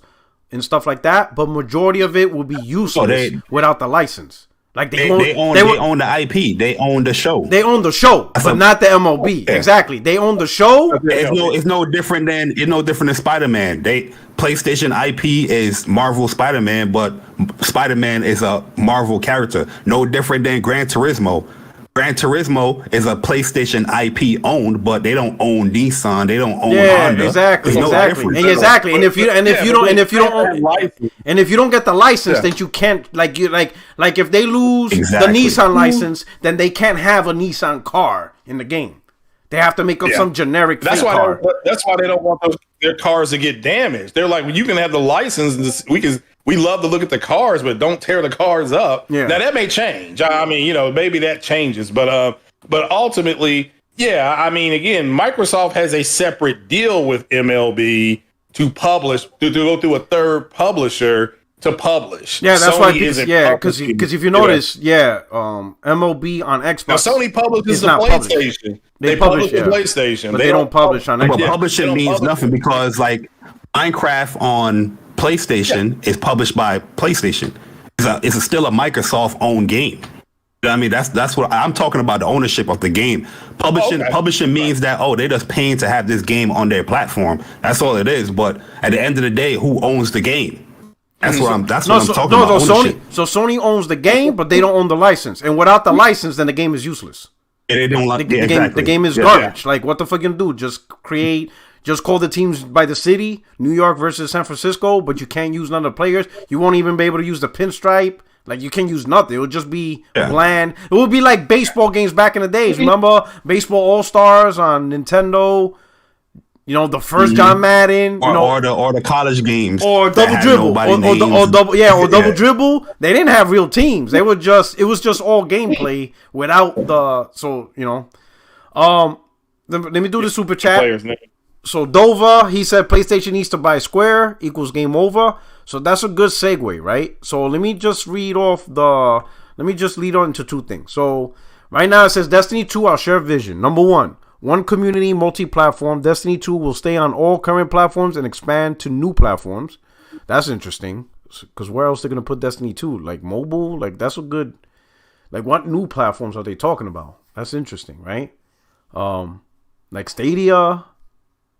and stuff like that, but majority of it will be useless without the license. Like they own the IP. They own the show. They own the show, but not the MLB. Yeah. Exactly. They own the show. It's no different than Spider-Man. PlayStation IP is Marvel Spider-Man, but Spider-Man is a Marvel character. No different than Gran Turismo. Gran Turismo is a PlayStation IP owned, but they don't own Nissan. They don't own Honda. Exactly. And if you don't get the license, then you can't like if they lose the Nissan license, then they can't have a Nissan car in the game. They have to make up some generic car. That's why they don't want their cars to get damaged. They're like, well, you can have the license. We love to look at the cars, but don't tear the cars up. Yeah. Now that may change. I mean, maybe that changes, but ultimately, yeah. I mean, again, Microsoft has a separate deal with MLB to publish to go through a third publisher to publish. Yeah, that's Sony why. Because publishing. if you notice, MLB on Xbox. Now Sony publishes the not published. PlayStation. They publish the publish, PlayStation, but they don't publish on But Xbox. publishing They don't means publish nothing it. because like Minecraft on PlayStation is published by PlayStation. It's still a Microsoft owned game. You know what I mean, that's what I'm talking about, the ownership of the game. Publishing means that they're just paying to have this game on their platform. That's all it is. But at the end of the day, who owns the game? That's what I'm talking about. Ownership. Sony owns the game, but they don't own the license. And without the license, then the game is useless. And they don't like The game is garbage. Like, what the fuck you gonna do? Just call the teams by the city, New York versus San Francisco, but you can't use none of the players. You won't even be able to use the pinstripe. Like, you can't use nothing. It would just be bland. It would be like baseball games back in the days. Remember Baseball All-Stars on Nintendo? You know, the first John Madden. Or the college games. Or Double Dribble. Or Double Dribble. They didn't have real teams. It was just all gameplay without let me do the super chat. So Dova, he said PlayStation needs to buy Square equals game over. So that's a good segue, right? So let me just lead on into two things. So right now it says Destiny 2, our shared vision. Number one community, multi-platform. Destiny 2 will stay on all current platforms and expand to new platforms. That's interesting. Because where else they're going to put Destiny 2? Like mobile? Like that's a good... Like what new platforms are they talking about? That's interesting, right? Like Stadia...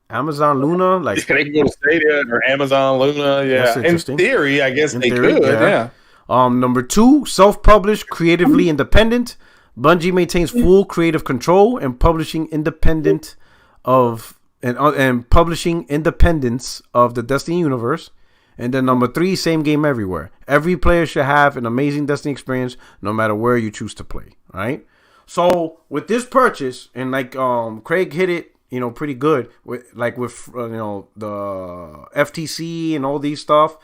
Amazon Luna, like they can go to Stadia or Amazon Luna. Yeah, in theory, I guess they could. Yeah. Number 2, self-published, creatively independent. Bungie maintains full creative control and publishing independence of the Destiny universe. And then number 3, same game everywhere. Every player should have an amazing Destiny experience, no matter where you choose to play. Right. So with this purchase, and like Craig hit it, pretty good with the FTC and all these stuff.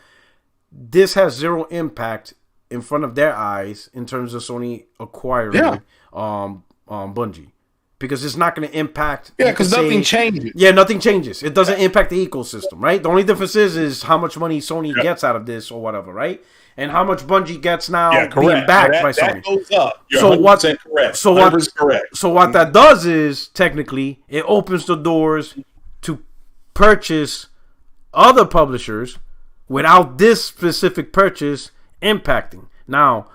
This has zero impact in front of their eyes in terms of Sony acquiring Bungie, because it's not going to impact. Yeah, because nothing changes. Yeah, nothing changes. It doesn't impact the ecosystem, right? The only difference is how much money Sony gets out of this or whatever, right? And how much Bungie gets now being backed by Sony. That goes up. You're so 100% correct. So what that does is, technically, it opens the doors to purchase other publishers without this specific purchase impacting. Now,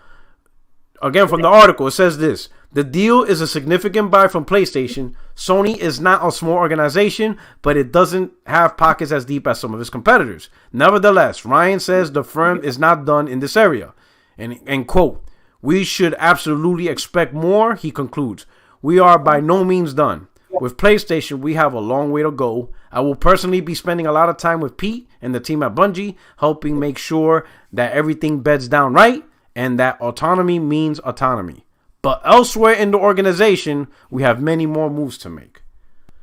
again, from the article, it says this. The deal is a significant buy from PlayStation. Sony is not a small organization, but it doesn't have pockets as deep as some of its competitors. Nevertheless, Ryan says the firm is not done in this area. And quote, we should absolutely expect more, he concludes. We are by no means done. With PlayStation, we have a long way to go. I will personally be spending a lot of time with Pete and the team at Bungie, helping make sure that everything beds down right and that autonomy means autonomy. But elsewhere in the organization, we have many more moves to make.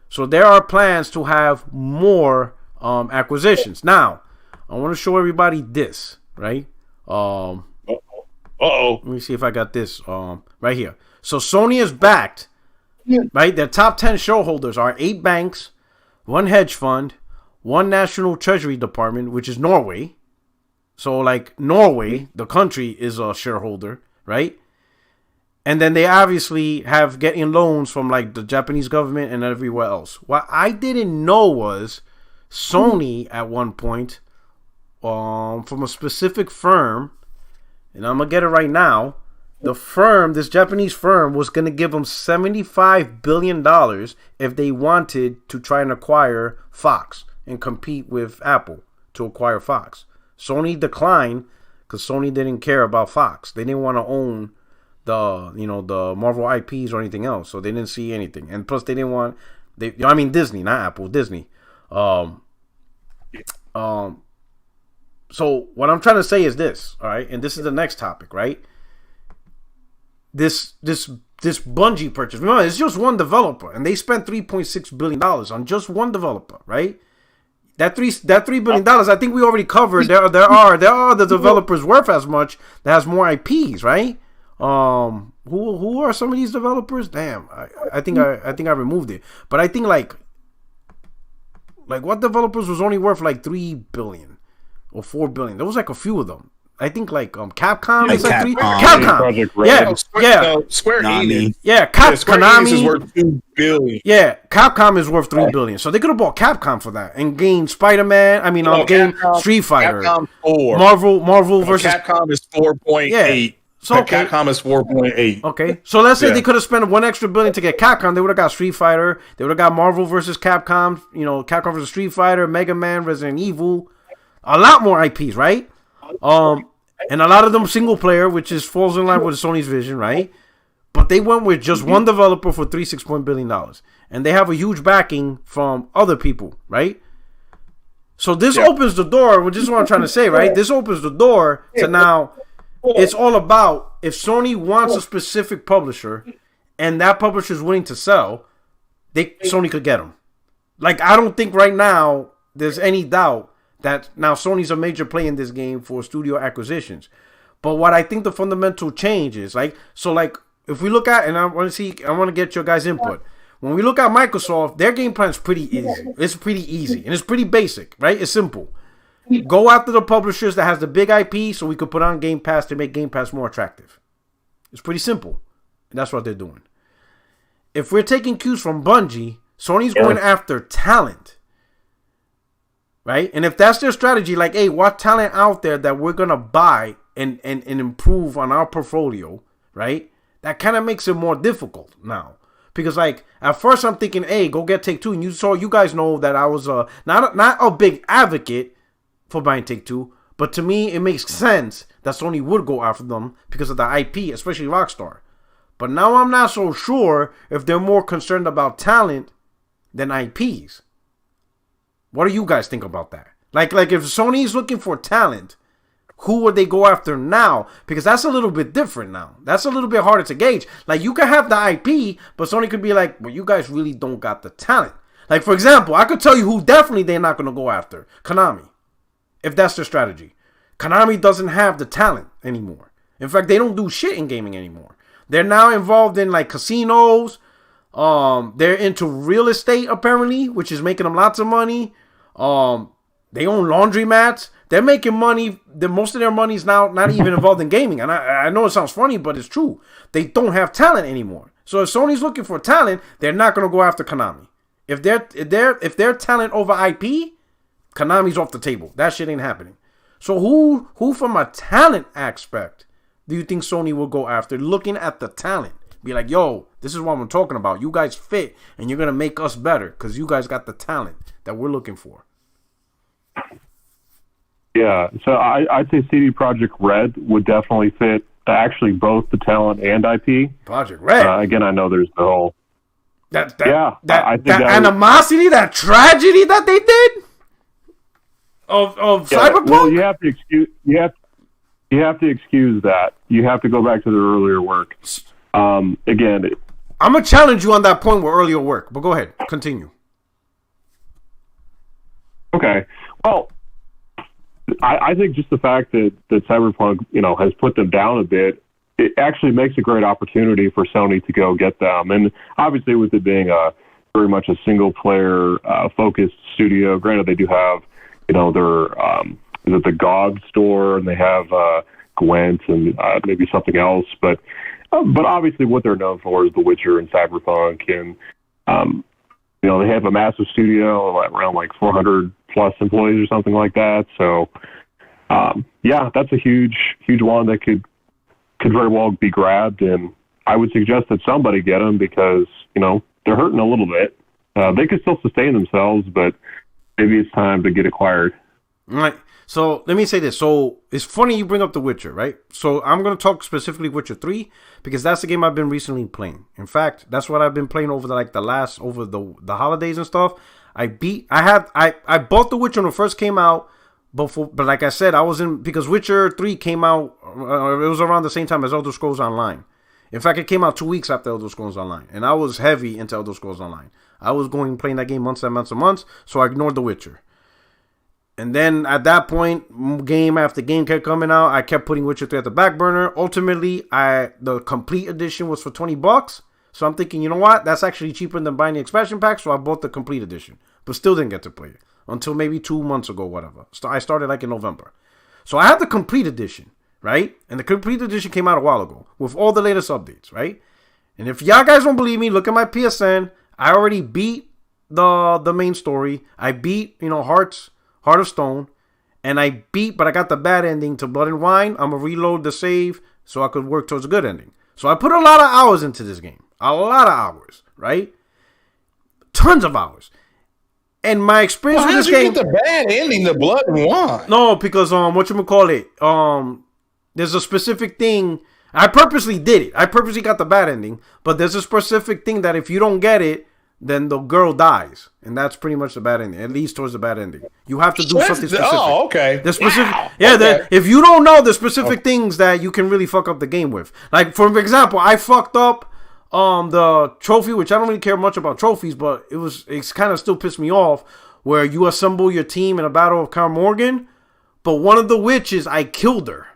So there are plans to have more acquisitions. Now, I want to show everybody this, right? Let me see if I got this right here. So Sony is backed, right? Their top 10 shareholders are 8 banks, 1 hedge fund, 1 national treasury department, which is Norway. So like Norway, the country, is a shareholder, right? And then they obviously have getting loans from like the Japanese government and everywhere else. What I didn't know was Sony at one point, from a specific firm, and I'm going to get it right now. The firm, this Japanese firm, was going to give them $75 billion if they wanted to try and acquire Fox and compete with Apple to acquire Fox. Sony declined because Sony didn't care about Fox. They didn't want to own the Marvel IPs or anything else, so they didn't see anything. And plus they didn't want Disney, not Apple, Disney. So what I'm trying to say is this, all right, and this is the next topic, right? This Bungie purchase, remember, it's just one developer, and they spent $3.6 billion on just one developer, right? That $3 billion, I think we already covered. There are the developers worth as much that has more IPs, right? Who are some of these developers? Damn, I think I removed it. But I think like what developers was only worth like $3 billion? or 4 billion. There was like a few of them. I think like Capcom Like is like three. Capcom. Projekt Red. Square Enix. Yeah, Square Enix is worth $2 billion. Yeah, Capcom is worth $3 billion. So they could have bought Capcom for that and gained Spider-Man. I mean, game Street Fighter. Capcom 4. Marvel versus Capcom is 4.8. Yeah. So okay. Capcom is 4.8. Okay, so let's say they could have spent $1 extra billion to get Capcom. They would have got Street Fighter. They would have got Marvel versus Capcom. You know, Capcom versus Street Fighter, Mega Man, Resident Evil. A lot more IPs, right? And a lot of them single player, which falls in line with Sony's vision, right? But they went with just one developer for $3.6 billion, and they have a huge backing from other people, right? So this opens the door, which is what I'm trying to say, right? This opens the door to now. It's all about if Sony wants a specific publisher, and that publisher is willing to sell, Sony could get them. Like I don't think right now there's any doubt that now Sony's a major play in this game for studio acquisitions. But what I think the fundamental change is, if we look at, and I want to get your guys' input. When we look at Microsoft, their game plan is pretty easy. It's pretty easy, and it's pretty basic, right? It's simple. Go after the publishers that has the big IP so we could put on Game Pass to make Game Pass more attractive. It's pretty simple, and that's what they're doing. If we're taking cues from Bungie, Sony's going after talent. Right? And if that's their strategy, like, hey, what talent out there that we're going to buy and improve on our portfolio, right? That kind of makes it more difficult now. Because, like, at first I'm thinking, hey, go get Take-Two. And you guys know that I was not a big advocate for buying Take-Two. But to me, it makes sense that Sony would go after them because of the IP, especially Rockstar. But now I'm not so sure if they're more concerned about talent than IPs. What do you guys think about that? Like if Sony's looking for talent, who would they go after now? Because that's a little bit different now. That's a little bit harder to gauge. Like you can have the IP, but Sony could be like, well, you guys really don't got the talent. Like for example, I could tell you who definitely they're not going to go after. Konami. If that's their strategy. Konami doesn't have the talent anymore. In fact, they don't do shit in gaming anymore. They're now involved in like casinos. They're into real estate apparently, which is making them lots of money. They own laundromats. They're making money. Most of their money is now not even involved in gaming. And I know it sounds funny, but it's true. They don't have talent anymore. So if Sony's looking for talent, they're not going to go after Konami. If they're talent over IP, Konami's off the table. That shit ain't happening. So who from a talent aspect do you think Sony will go after? Looking at the talent. Be like, yo, this is what I'm talking about. You guys fit, and you're going to make us better because you guys got the talent that we're looking for. Yeah, so I'd say CD Projekt Red would definitely fit actually both the talent and IP. Projekt Red. Again, I know there's the whole that animosity, that tragedy that they did of Cyberpunk. Well, you have to excuse that. You have to go back to their earlier work. Again, I'm gonna challenge you on that point with earlier work, but go ahead, continue. Okay. Well, I think just the fact that Cyberpunk, has put them down a bit, it actually makes a great opportunity for Sony to go get them. And obviously, with it being very much a single player focused studio, granted they do have, their the GOG store, and they have Gwent and maybe something else, but obviously what they're known for is The Witcher and Cyberpunk, and they have a massive studio around like 400 plus employees or something like that. So that's a huge one that could very well be grabbed, and I would suggest that somebody get them because they're hurting a little bit. They could still sustain themselves, but maybe it's time to get acquired. All right. So let me say this. So it's funny you bring up The Witcher, right? So I'm going to talk specifically Witcher 3 because that's the game I've been recently playing. In fact, that's what I've been playing over the holidays and stuff. I bought The Witcher when it first came out, but like I said, because Witcher 3 came out, it was around the same time as Elder Scrolls Online. In fact, it came out 2 weeks after Elder Scrolls Online, and I was heavy into Elder Scrolls Online. I was playing that game months and months and months, so I ignored The Witcher. And then at that point, game after game kept coming out. I kept putting Witcher 3 at the back burner. Ultimately, the complete edition was for $20. So I'm thinking, you know what? That's actually cheaper than buying the expansion pack. So I bought the complete edition, but still didn't get to play it. until maybe 2 months ago, whatever. So I started like in November. So I had the complete edition, right? And the complete edition came out a while ago with all the latest updates, right? And if y'all guys don't believe me, look at my PSN. I already beat the main story. I beat, Heart of Stone. And I beat, but I got the bad ending to Blood and Wine. I'm going to reload the save so I could work towards a good ending. So I put a lot of hours into this game. A lot of hours, right? Tons of hours. And my experience with this game... Get the bad ending to Blood and Wine? No, because, there's a specific thing... I purposely did it. I purposely got the bad ending. But there's a specific thing that if you don't get it, then the girl dies. And that's pretty much the bad ending. It leads towards the bad ending. You have to do something specific. Oh, okay. The specific, wow. Okay. If you don't know the specific things that you can really fuck up the game with. Like, for example, I fucked up the trophy, which I don't really care much about trophies, but it's kind of still pissed me off, where you assemble your team in a battle of Kaer Morgan, but one of the witches, I killed her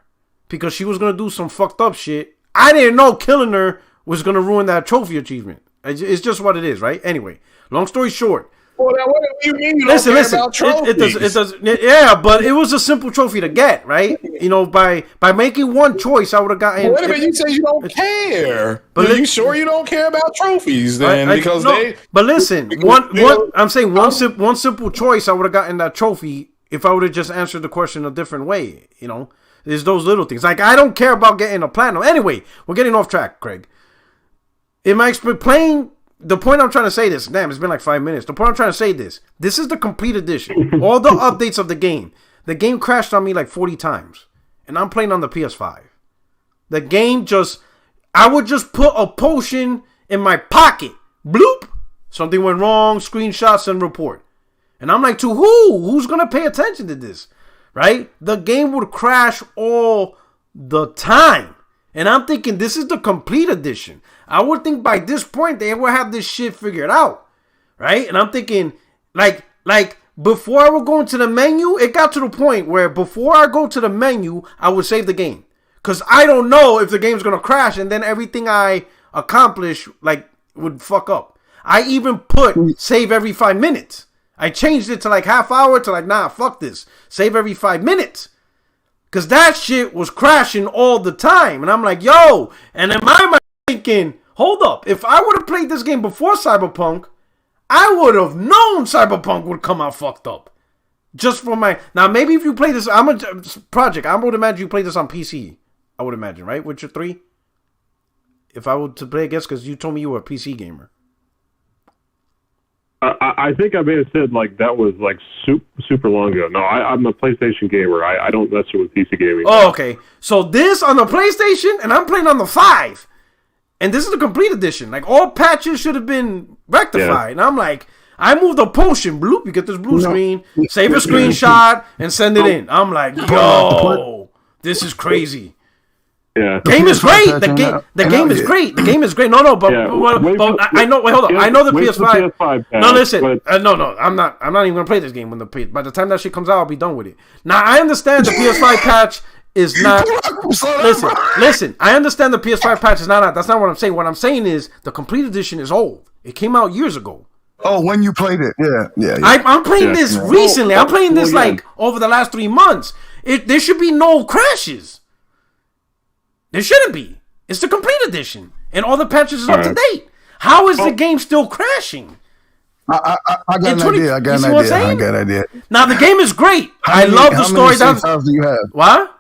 because she was going to do some fucked up shit. I didn't know killing her was going to ruin that trophy achievement. It's just what it is, right? Anyway, long story short. Well, now, what do you mean you don't care about trophies? It does, yeah, but it was a simple trophy to get, right? By making one choice, I would have gotten... Wait a minute, you say you don't care. But are you sure you don't care about trophies then? But listen, I'm saying one simple choice, I would have gotten that trophy if I would have just answered the question a different way, There's those little things. Like, I don't care about getting a platinum. Anyway, we're getting off track, Craig. In my experience, the point I'm trying to say this, damn, it's been like 5 minutes. The point I'm trying to say this is the complete edition. All the updates of the game. The game crashed on me like 40 times. And I'm playing on the PS5. The game I would just put a potion in my pocket. Bloop. Something went wrong, screenshots and report. And I'm like, to who? Who's going to pay attention to this? Right? The game would crash all the time. And I'm thinking, this is the complete edition. I would think by this point they would have this shit figured out, right? And I'm thinking, like before I would go into the menu, it got to the point where before I go to the menu, I would save the game. Because I don't know if the game's going to crash and then everything I accomplish, would fuck up. I even put save every 5 minutes. I changed it to half hour to nah, fuck this. Save every 5 minutes. Because that shit was crashing all the time. And I'm like, yo. And in my mind, thinking, hold up. If I would have played this game before Cyberpunk, I would have known Cyberpunk would come out fucked up. Just for my... Now, maybe if you play this... Project. I would imagine you play this on PC. I would imagine, right? Witcher 3? If I were to play against... Because you told me you were a PC gamer. I think I may have said that was super long ago. No, I'm a PlayStation gamer. I don't mess with PC gaming. Oh, okay. So this on the PlayStation, and I'm playing on the 5. And this is the complete edition. All patches should have been rectified. Yeah. And I'm like, I moved a potion. Bloop, you get this blue screen, save a screenshot, and send it in. I'm like, yo, this is crazy. Yeah. Game is great. The game is great. The game is great. No, but I know. Wait, hold on. I know the PS5. No, listen. No. I'm not even gonna play this game by the time that shit comes out, I'll be done with it. Now I understand the PS5 patch is not. Listen. I understand the PS5 patch is not. That's not what I'm saying. What I'm saying is the complete edition is old. It came out years ago. Oh, when you played it, yeah. I'm playing this recently. I'm playing this over the last 3 months. There should be no crashes. There shouldn't be. It's the complete edition. And all the patches is up to date. How is the game still crashing? I got an idea. I got an idea. Now, the game is great. I love the story. How many save files do you have? What?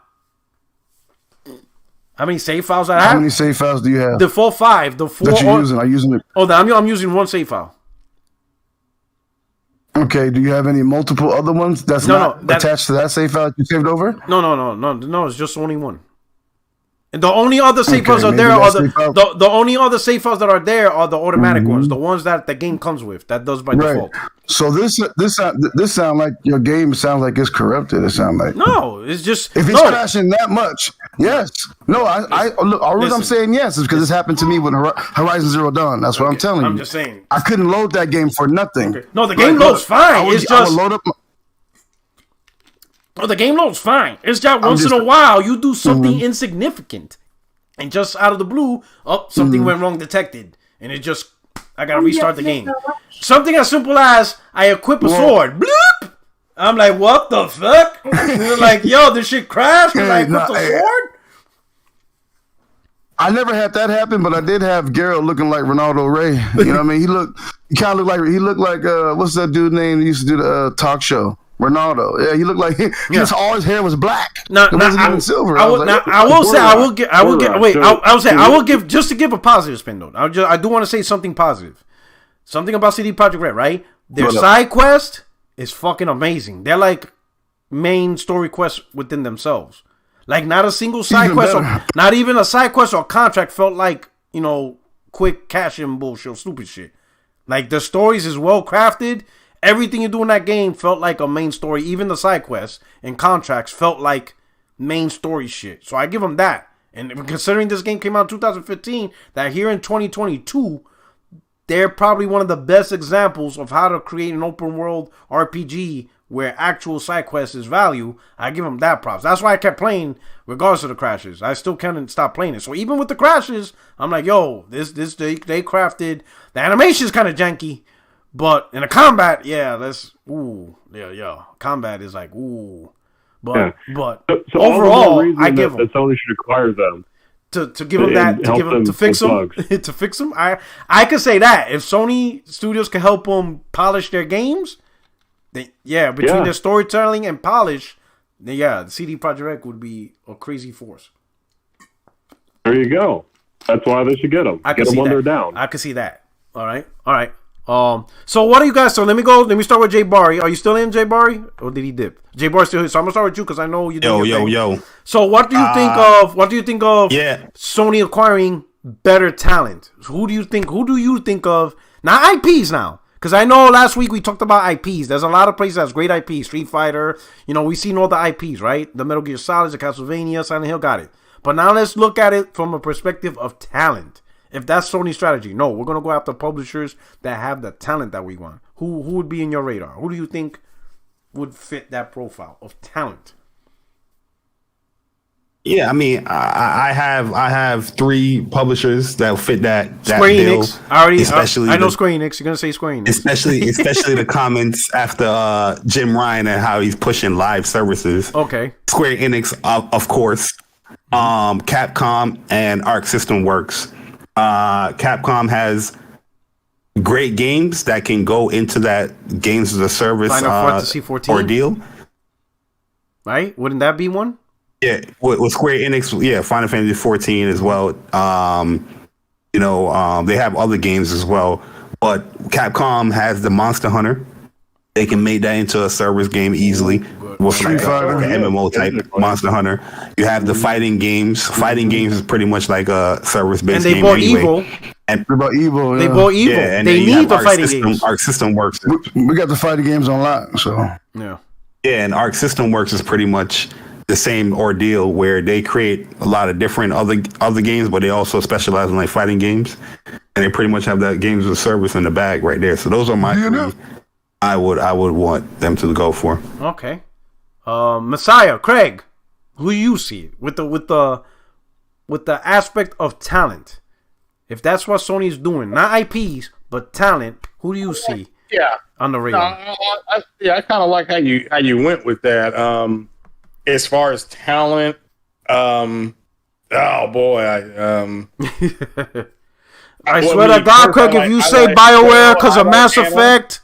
How many save files I have? How many save files do you have? The full 5. The 4 that you're using. Are you using it? Oh, I'm using one save file. Okay, do you have any multiple other ones that's attached to that save file that you saved over? No, it's just only one. And the only other save files are there are the only other save files that are there are the automatic ones, the ones that the game comes with, that does by default. So this sound like your game sounds like it's corrupted. It sounds like no, it's just if it's crashing that much. Yes, no, I look. All reason I'm saying yes is because this happened to me with Horizon Zero Dawn. That's what I'm telling you. I'm just saying I couldn't load that game for nothing. Okay. No, the game loads fine. I would load up. Oh, the game loads fine. It's just once in a while you do something insignificant, and just out of the blue, something went wrong detected, and I gotta restart the game. Something as simple as I equip a sword, bloop, I'm like, what the fuck? They're like, yo, this shit crashed. And like, with the sword? I never had that happen, but I did have Geralt looking like Ronaldo Ray. You know what I mean? He kind of looked like what's that dude name that used to do the talk show? Ronaldo. Yeah, he looked like just all his hair was black. No, it wasn't even silver. I will give just to give a positive spin though. I do want to say something positive. Something about CD Projekt Red, right? Their side quest is fucking amazing. They're like main story quests within themselves. Like not a single side quest, not even a side quest or contract felt like, you know, quick cash in bullshit or stupid shit. Like the stories is well crafted. Everything you do in that game felt like a main story. Even the side quests and contracts felt like main story shit. So I give them that. And considering this game came out in 2015, that here in 2022, they're probably one of the best examples of how to create an open world RPG where actual side quests is value. I give them that props. That's why I kept playing regardless of the crashes. I still can't stop playing it. So even with the crashes, I'm like, yo, they crafted. The animation is kind of janky, but in the combat, combat is like, ooh. But overall, I give them. That Sony should acquire them. To give them that, to fix them, to fix them. I could say that if Sony Studios can help them polish their games, between their storytelling and polish, then the CD Projekt Red would be a crazy force. There you go. That's why they should get them. Get them when they're down. I can see that. All right. So what do you guys? So let me start with Jay Barry. Are you still in, Jay Barry, or did he dip? Jay Barry's still here. So I'm gonna start with you because I know you. Yo. So what do you think of? What do you think of? Sony acquiring better talent. Who do you think of? Not IPs now. Because I know last week we talked about IPs. There's a lot of places that's great IPs. Street Fighter. You know, we've seen all the IPs, right? The Metal Gear Solids, the Castlevania, Silent Hill, got it. But now let's look at it from a perspective of talent. If that's Sony's strategy, no, we're going to go after publishers that have the talent that we want. Who would be in your radar? Who do you think would fit that profile of talent? Yeah, I mean, I have three publishers that fit that Square bill. Enix. I know Square Enix. You're gonna say Square Enix, especially the comments after Jim Ryan and how he's pushing live services. Okay. Square Enix, of course. Capcom and Arc System Works. Capcom has great games that can go into that games as a service ordeal. Right? Wouldn't that be one? Yeah, with Square Enix, Final Fantasy 14 as well. They have other games as well. But Capcom has the Monster Hunter. They can make that into a service game easily. With like an MMO type Monster Hunter. You have the fighting games. Fighting games is pretty much like a service-based game anyway. And they bought Evo. They bought Evo. Yeah, and they need the fighting games. Arc System Works. We got the fighting games on lock, so. Yeah. Yeah, and Arc System Works is pretty much the same ordeal where they create a lot of different other games, but they also specialize in like fighting games, and they pretty much have that games as a service in the bag right there. So those are my three. I would want them to go for. Okay, Messiah, Craig, who you see with the aspect of talent? If that's what Sony's doing, not IPs but talent, who do you see? On the radar. I kind of like how you went with that. As far as talent, oh boy, I swear to God, Craig, if you say BioWare because of Mass Effect,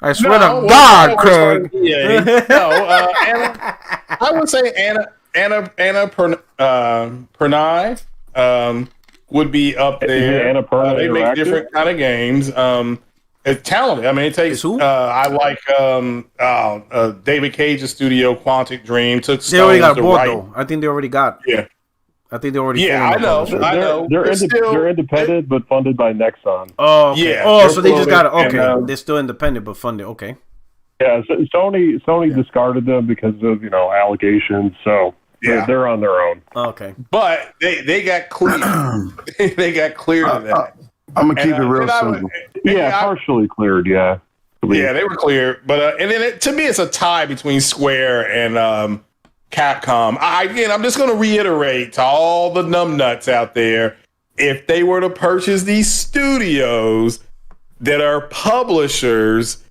I swear to God, Craig. I would say Anna Pernai would be up there. Anna Pernai they make different kind of games. It's talented. I mean, it takes. I like David Cage's studio, Quantic Dream. They already got a board, though. I think they already got. Yeah. I think they already. Yeah, I know. They're independent, but funded by Nexon. Oh, okay. So they just got it. Okay, they're still independent, but funded. Okay. Yeah, so Sony discarded them because of allegations. So they're on their own. Okay. But they got cleared. They got cleared of that. I'm gonna keep it real simple. Partially cleared. Yeah, they were cleared. But and then to me, it's a tie between Square and Capcom. I'm just going to reiterate to all the numbnuts out there: if they were to purchase these studios that are publishers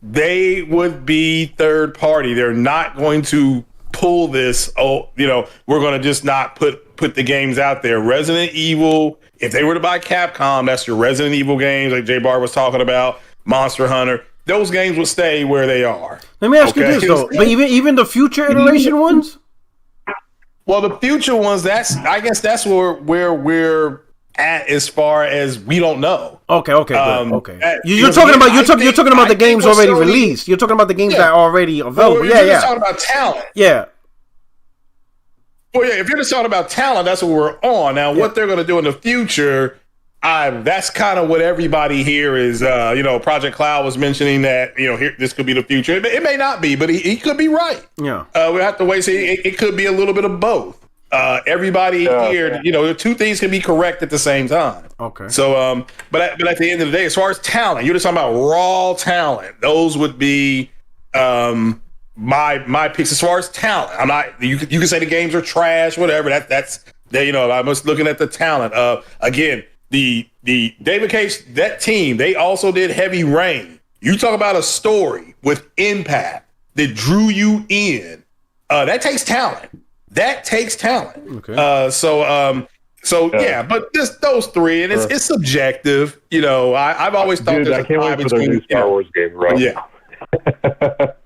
they would be third party. They're not going to pull this. Oh, we're going to just not put the games out there. Resident Evil. If they were to buy Capcom, that's your Resident Evil games, like J Bar was talking about, Monster Hunter. Those games will stay where they are. Let me ask you this though, but even the future iteration ones. Well, the future ones, I guess that's where we're at as far as we don't know. Okay. You're talking about the games already released. You're talking about the games that are already available. You're just talking about talent. Yeah. Well, yeah. If you're just talking about talent, that's what we're on. Now, what they're going to do in the future, that's kind of what everybody here is. Project Cloud was mentioning that here this could be the future. It may not be, but he could be right. Yeah. We have to wait. See, it could be a little bit of both. Everybody here, two things can be correct at the same time. Okay. So, but at the end of the day, as far as talent, you're just talking about raw talent. Those would be my picks. As far as talent, I'm not. You can say the games are trash, whatever. That's I'm just looking at the talent. Again, the David Cage, that team, they also did Heavy Rain. You talk about a story with impact that drew you in. That takes talent. That takes talent. Okay. Yeah, but just those three, and it's subjective. I've always thought I can't wait for the new Star Wars game, bro. Yeah.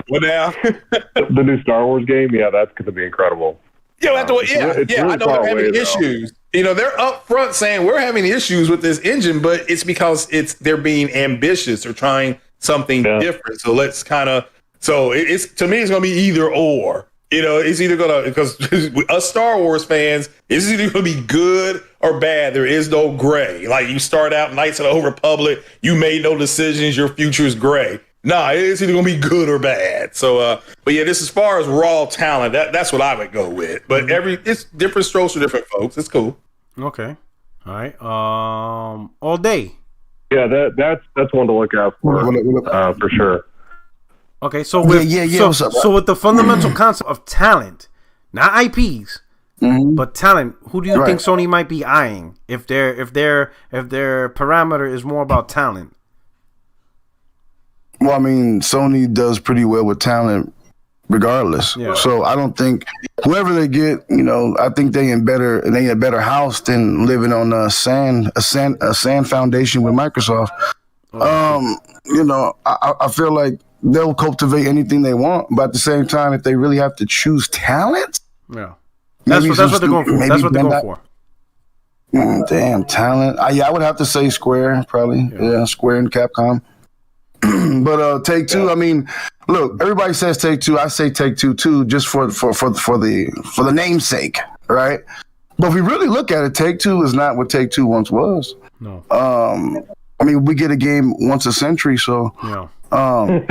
What now? The new Star Wars game, that's going to be incredible. Yeah, I know they're having issues. They're up front saying we're having issues with this engine, but it's because they're being ambitious. They're trying something different. So let's it's to me, it's going to be either or. It's either going to, because us Star Wars fans, it's either going to be good or bad. There is no gray. Like you start out Knights of the Old Republic, you made no decisions, your future is gray. Nah, it's either going to be good or bad. So, but yeah, this as far as raw talent, that's what I would go with. But it's different strokes for different folks. It's cool. Okay. All right. All day. Yeah, that's one to look out for sure. Okay, so with the fundamental concept of talent, not IPs, but talent, who do you think Sony might be eyeing if their parameter is more about talent? Well, I mean, Sony does pretty well with talent, regardless. Yeah. So I don't think whoever they get, I think they in a better house than living on a sand foundation with Microsoft. I feel like they'll cultivate anything they want, but at the same time, if they really have to choose talent, that's what they're going for. That's what they're going for. Damn talent. I would have to say Square, probably. Yeah, Square and Capcom. But Take-Two. I mean, look, everybody says Take-Two. I say Take-Two too, just for the namesake, right? But if we really look at it, Take-Two is not what Take-Two once was. No. I mean, we get a game once a century, so. Yeah. But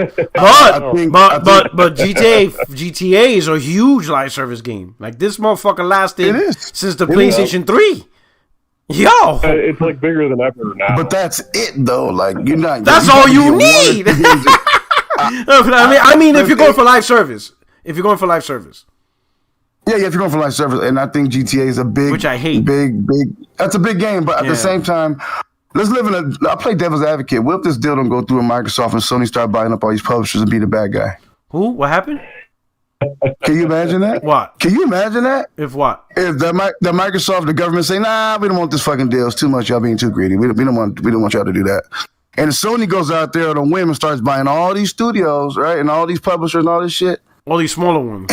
GTA is a huge live service game. Like this motherfucker lasted since the PlayStation 3. Yo, it's like bigger than ever now. But that's it though. Like you're not. That's all you need. I mean, if you're going for live service, Yeah, if you're going for live service, and I think GTA is a big, which I hate, big. That's a big game, but at the same time, I play devil's advocate. What if this deal don't go through in Microsoft and Sony start buying up all these publishers and be the bad guy? Who? What happened? Can you imagine that? What? Can you imagine that? If what? If the Microsoft, the government say, nah, we don't want this fucking deal. It's too much. Y'all being too greedy. We don't want y'all to do that. And Sony goes out there on a whim and starts buying all these studios, right? And all these publishers and all this shit. All these smaller ones.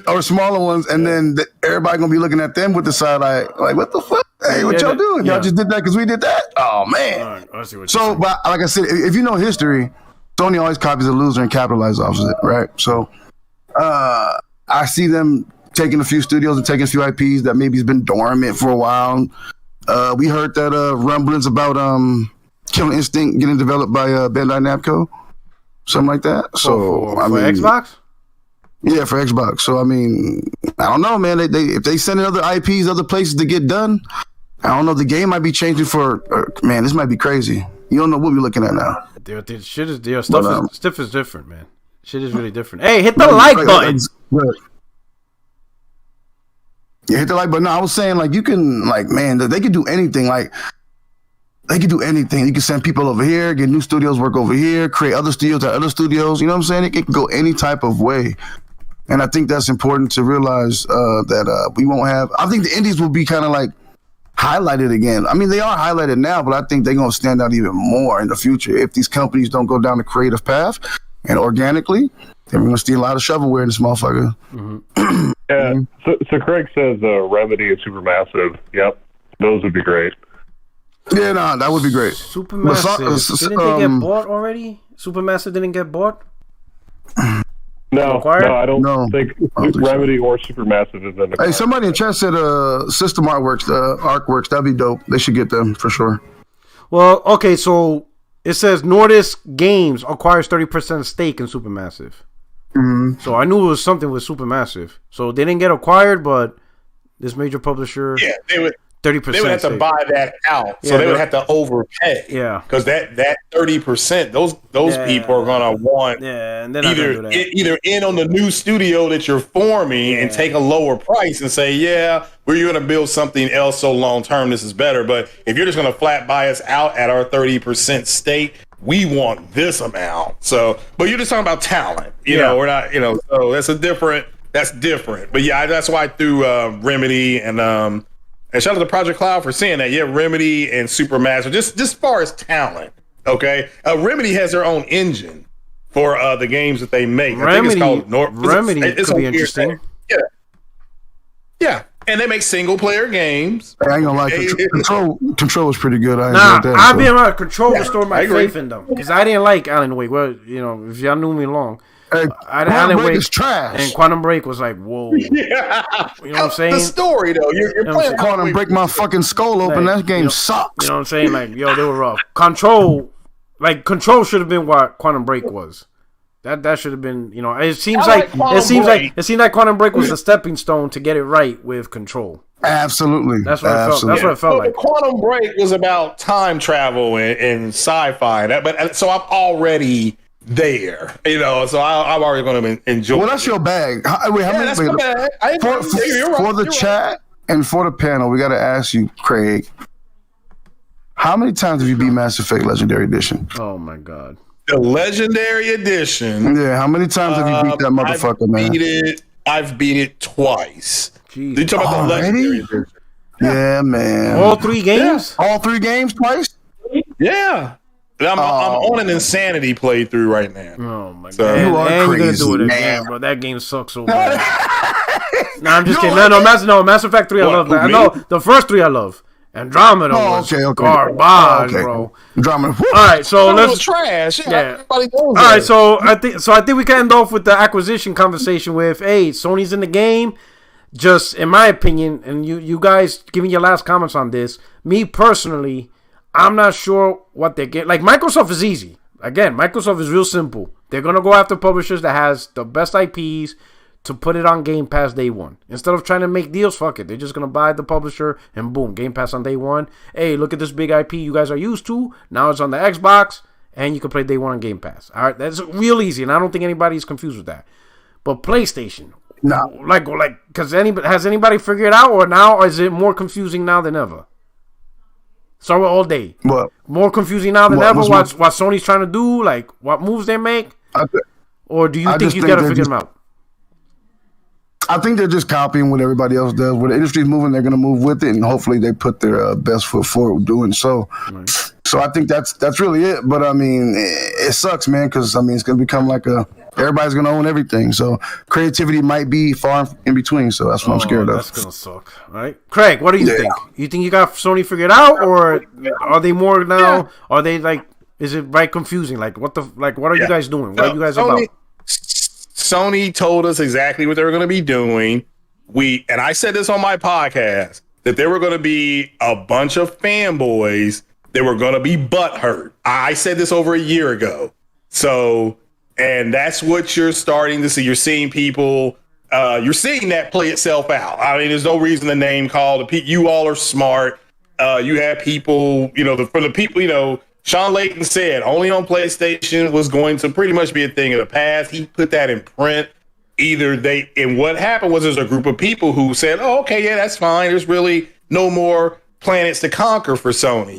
Or smaller ones. And then everybody going to be looking at them with the side eye, like, what the fuck? Hey, what y'all doing? Y'all just did that because we did that? Oh, man. All right, I see what so, but like I said, if you know history, Sony always copies a loser and capitalizes off of it, right? So, I see them taking a few studios and taking a few IPs that maybe has been dormant for a while. We heard that rumblings about Killer Instinct getting developed by Bandai Namco, something like that. So for Xbox? Yeah, for Xbox. So I mean, I don't know, man. They if they send in other IPs, other places to get done, I don't know. The game might be changing for man. This might be crazy. You don't know what we're looking at now. Stuff is different, man. Shit is really different. Hey, hit the like button. Yeah, hit the like button. No, I was saying, like, you can, like, man, they can do anything. Like, they can do anything. You can send people over here, get new studios work over here, create other studios at other studios. You know what I'm saying? It can go any type of way. And I think that's important to realize that we won't have. I think the indies will be kind of like highlighted again. I mean, they are highlighted now, but I think they're going to stand out even more in the future if these companies don't go down the creative path and organically. Then we're going to see a lot of shovelware in this motherfucker. Mm-hmm. Yeah. So Craig says Remedy and Supermassive. Yep, those would be great. Yeah, no, that would be great. Supermassive. Didn't they get bought already? Supermassive didn't get bought? No, I don't think Remedy so. or Supermassive is in the Hey, somebody in chat said System Artworks, Artworks, that'd be dope. They should get them for sure. Well, okay, so it says Nordisk Games acquires 30% stake in Supermassive. Mm-hmm. So I knew it was something with Supermassive. So they didn't get acquired, but this major publisher... Yeah, they would... 30%. They would have to buy that out, so they would have to overpay. Yeah, because that 30%, those people are gonna want and either in on the new studio that you're forming and take a lower price and say, we're gonna build something else so long term this is better. But if you're just gonna flat buy us out at our 30% stake, we want this amount. So, but you're just talking about talent, you know. We're not, so that's different. But that's why I threw Remedy and shout out to Project Cloud for saying that. Yeah, Remedy and Supermassive, just as far as talent, okay? Remedy has their own engine for the games that they make. Remedy, I think it's called Remedy could be interesting. Yeah. And they make single-player games. I ain't gonna lie, Control was pretty good. I've been around. Control restored my faith in them because I didn't like Alan Wake. Well, if y'all knew me long. Hey, Quantum Break is trash. And Quantum Break was like, whoa. Yeah. You know what I'm saying? The story, though. You're playing Quantum Break my fucking skull open. That game sucks. You know what I'm saying? Like, they were rough. Control should have been what Quantum Break was. That should have been, it seems like Quantum Break was the stepping stone to get it right with Control. Absolutely. That's what it felt like. Quantum Break was about time travel and sci-fi. So I'm already there, so I'm already going to enjoy. Well, that's your bag. How many? That's my bag. For the chat and for the panel, we got to ask you, Craig. How many times have you beat Mass Effect Legendary Edition? Oh my God, the Legendary Edition. Yeah, how many times have you beat that motherfucker, man? I've beat it twice. Jeez. You talking about the Legendary Edition? Yeah, man. All 3 games? Yeah. All 3 games twice? Yeah. I'm on an Insanity playthrough right now. Oh my so, God! You are and crazy, you're gonna do it again, man. bro. That game sucks so bad. No, I'm just kidding. No, Mass Effect 3 I love. I know the first 3 I love. Andromeda was garbage, bro. Andromeda. All right, so let's trash. Yeah. All right, so I think we can end off with the acquisition conversation with, hey, Sony's in the game. Just in my opinion, and you guys giving your last comments on this. Me personally, I'm not sure what they get. Like, Microsoft is easy. Again, Microsoft is real simple. They're going to go after publishers that has the best IPs to put it on Game Pass day one. Instead of trying to make deals, fuck it. They're just going to buy the publisher and boom, Game Pass on day one. Hey, look at this big IP you guys are used to. Now it's on the Xbox and you can play day one on Game Pass. All right, that's real easy and I don't think anybody's confused with that. But PlayStation, no. Because has anybody figured it out or is it more confusing now than ever? So all day. What? More confusing now than ever. What Sony's trying to do, like what moves they make, or do you think you gotta figure them out? I think they're just copying what everybody else does. Where the industry's moving, they're gonna move with it, and hopefully they put their best foot forward doing so. Right. So I think that's really it. But I mean, it sucks, man, because I mean it's gonna become like everybody's gonna own everything. So creativity might be far in between. So that's what I'm scared of. That's gonna suck, right? Craig, what do you think? You think you got Sony figured out, or are they more now? Yeah. Are they like? Is it confusing? Like what are you guys doing? What are you guys about? Sony told us exactly what they were going to be doing. And I said this on my podcast that there were going to be a bunch of fanboys that were going to be butthurt. I said this over a year ago. So, and that's what you're starting to see. You're seeing people. You're seeing that play itself out. I mean, there's no reason to name call. You all are smart. You have people. For the people. Sean Layton said only on PlayStation was going to pretty much be a thing of the past. He put that in print. And what happened was there's a group of people who said, oh, okay, yeah, that's fine. There's really no more planets to conquer for Sony,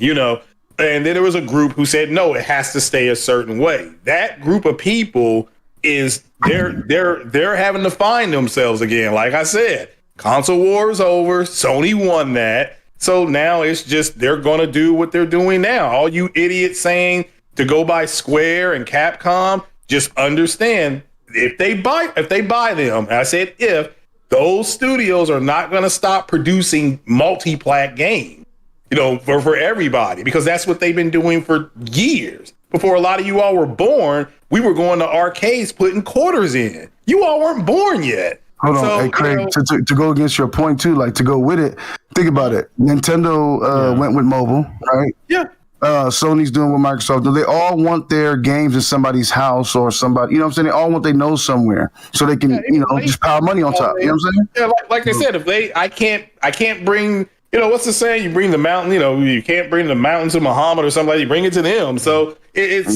And then there was a group who said, no, it has to stay a certain way. That group of people is they're having to find themselves again. Like I said, console war is over. Sony won that. So now it's just they're going to do what they're doing now. All you idiots saying to go by Square and Capcom, just understand if they buy them, and I said if, those studios are not going to stop producing multi-plat games, for everybody, because that's what they've been doing for years. Before a lot of you all were born, we were going to arcades putting quarters in. You all weren't born yet. Hold on, hey Craig, to go against your point too, like to go with it, think about it. Nintendo went with mobile, right? Yeah. Sony's doing with Microsoft. They all want their games in somebody's house or somebody, you know what I'm saying? They all want their nose somewhere so they can, just pile money on top. You know what I'm saying? Yeah, like I said, I can't bring, what's the saying? You bring the mountain, you can't bring the mountain to Muhammad or somebody, you bring it to them. So it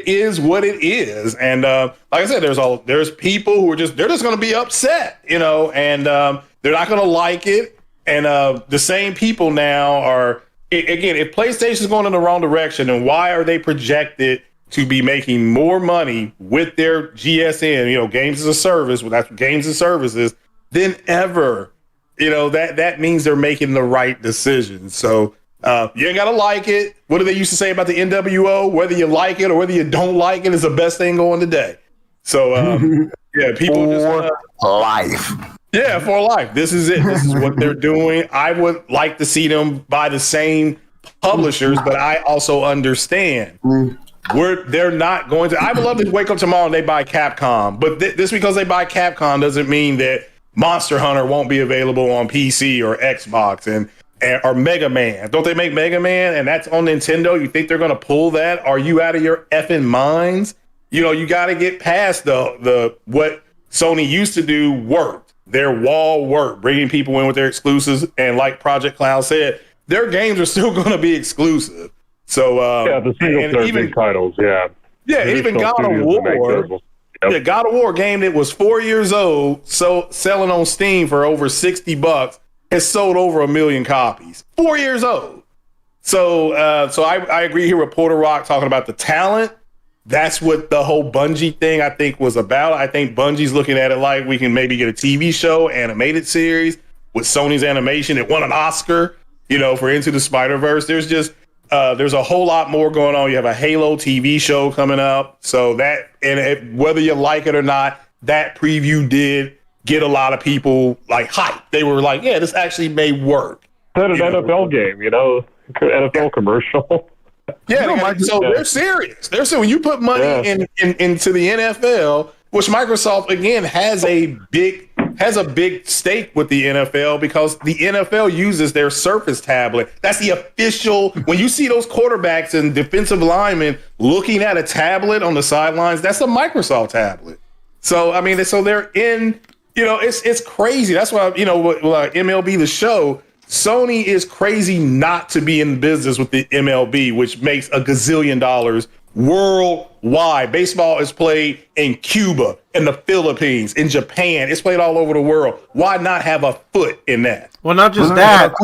is what it is. And like I said, there's people who are they're just going to be upset, and they're not going to like it. And the same people now are, again, if PlayStation's going in the wrong direction, then why are they projected to be making more money with their GSN, games as a service, that's games and services, than ever? That means they're making the right decision. So you ain't got to like it. What do they used to say about the NWO? Whether you like it or whether you don't like it is the best thing going today. So, people for life. Yeah, for life. This is it. This is what they're doing. I would like to see them by the same publishers, but I also understand they're not going to. I would love to wake up tomorrow and they buy Capcom, but this because they buy Capcom doesn't mean that Monster Hunter won't be available on PC or Xbox and or Mega Man. Don't they make Mega Man? And that's on Nintendo. You think they're going to pull that? Are you out of your effing minds? You got to get past the what Sony used to do worked. Their wall worked, bringing people in with their exclusives. And like Project Cloud said, their games are still going to be exclusive. So the single-player big titles, yeah. Yeah, even God of War. The God of War game that was 4 years old, so selling on Steam for over $60, has sold over 1 million copies. 4 years old. So I agree here with Porter Rock talking about the talent. That's what the whole Bungie thing I think was about. I think Bungie's looking at it like we can maybe get a TV show, animated series with Sony's animation. It won an Oscar, for Into the Spider-Verse. There's a whole lot more going on. You have a Halo TV show coming up. So whether you like it or not, that preview did get a lot of people like hyped. They were like, yeah, this actually may work. It's an NFL game, NFL commercial. Yeah, they're serious. They're serious. When you put money into the NFL, which Microsoft again has a big stake with the NFL because the NFL uses their Surface tablet. That's the official. When you see those quarterbacks and defensive linemen looking at a tablet on the sidelines, that's a Microsoft tablet. So so they're in. It's crazy. That's why MLB the Show. Sony is crazy not to be in business with the MLB, which makes $1 gazillion worldwide. Baseball is played in Cuba, in the Philippines, in Japan. It's played all over the world. Why not have a foot in that? Well, not just that.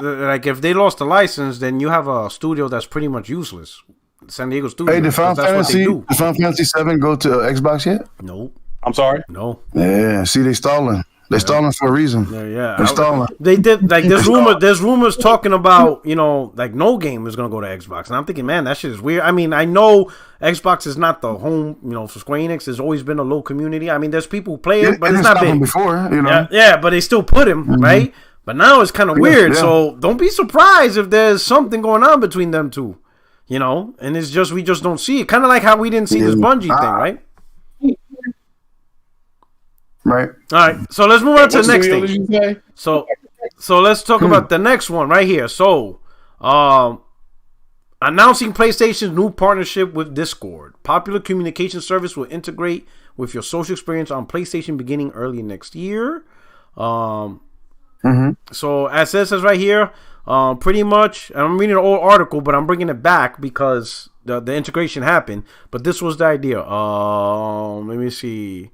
Like if they lost the license, then you have a studio that's pretty much useless. San Diego studio. Hey, did Final Fantasy VII go to Xbox yet? No. I'm sorry? No. Yeah, see, they stalling. They're stalling for a reason. Yeah. They're stalling. They did like there's rumors talking about, like no game is gonna go to Xbox. And I'm thinking, man, that shit is weird. I mean, I know Xbox is not the home, for Square Enix. There's always been a low community. I mean, there's people who play it, but it's not big. Before, Yeah, but they still put him, right? But now it's kind of weird. Yeah. So don't be surprised if there's something going on between them two. And it's just we just don't see it. Kind of like how we didn't see this Bungie thing, right? Right. All right. So let's move on to the next thing. So let's talk about the next one right here. So, announcing PlayStation's new partnership with Discord. Popular communication service will integrate with your social experience on PlayStation beginning early next year. So as it says right here, pretty much, I'm reading an old article, but I'm bringing it back because the integration happened. But this was the idea. Let me see.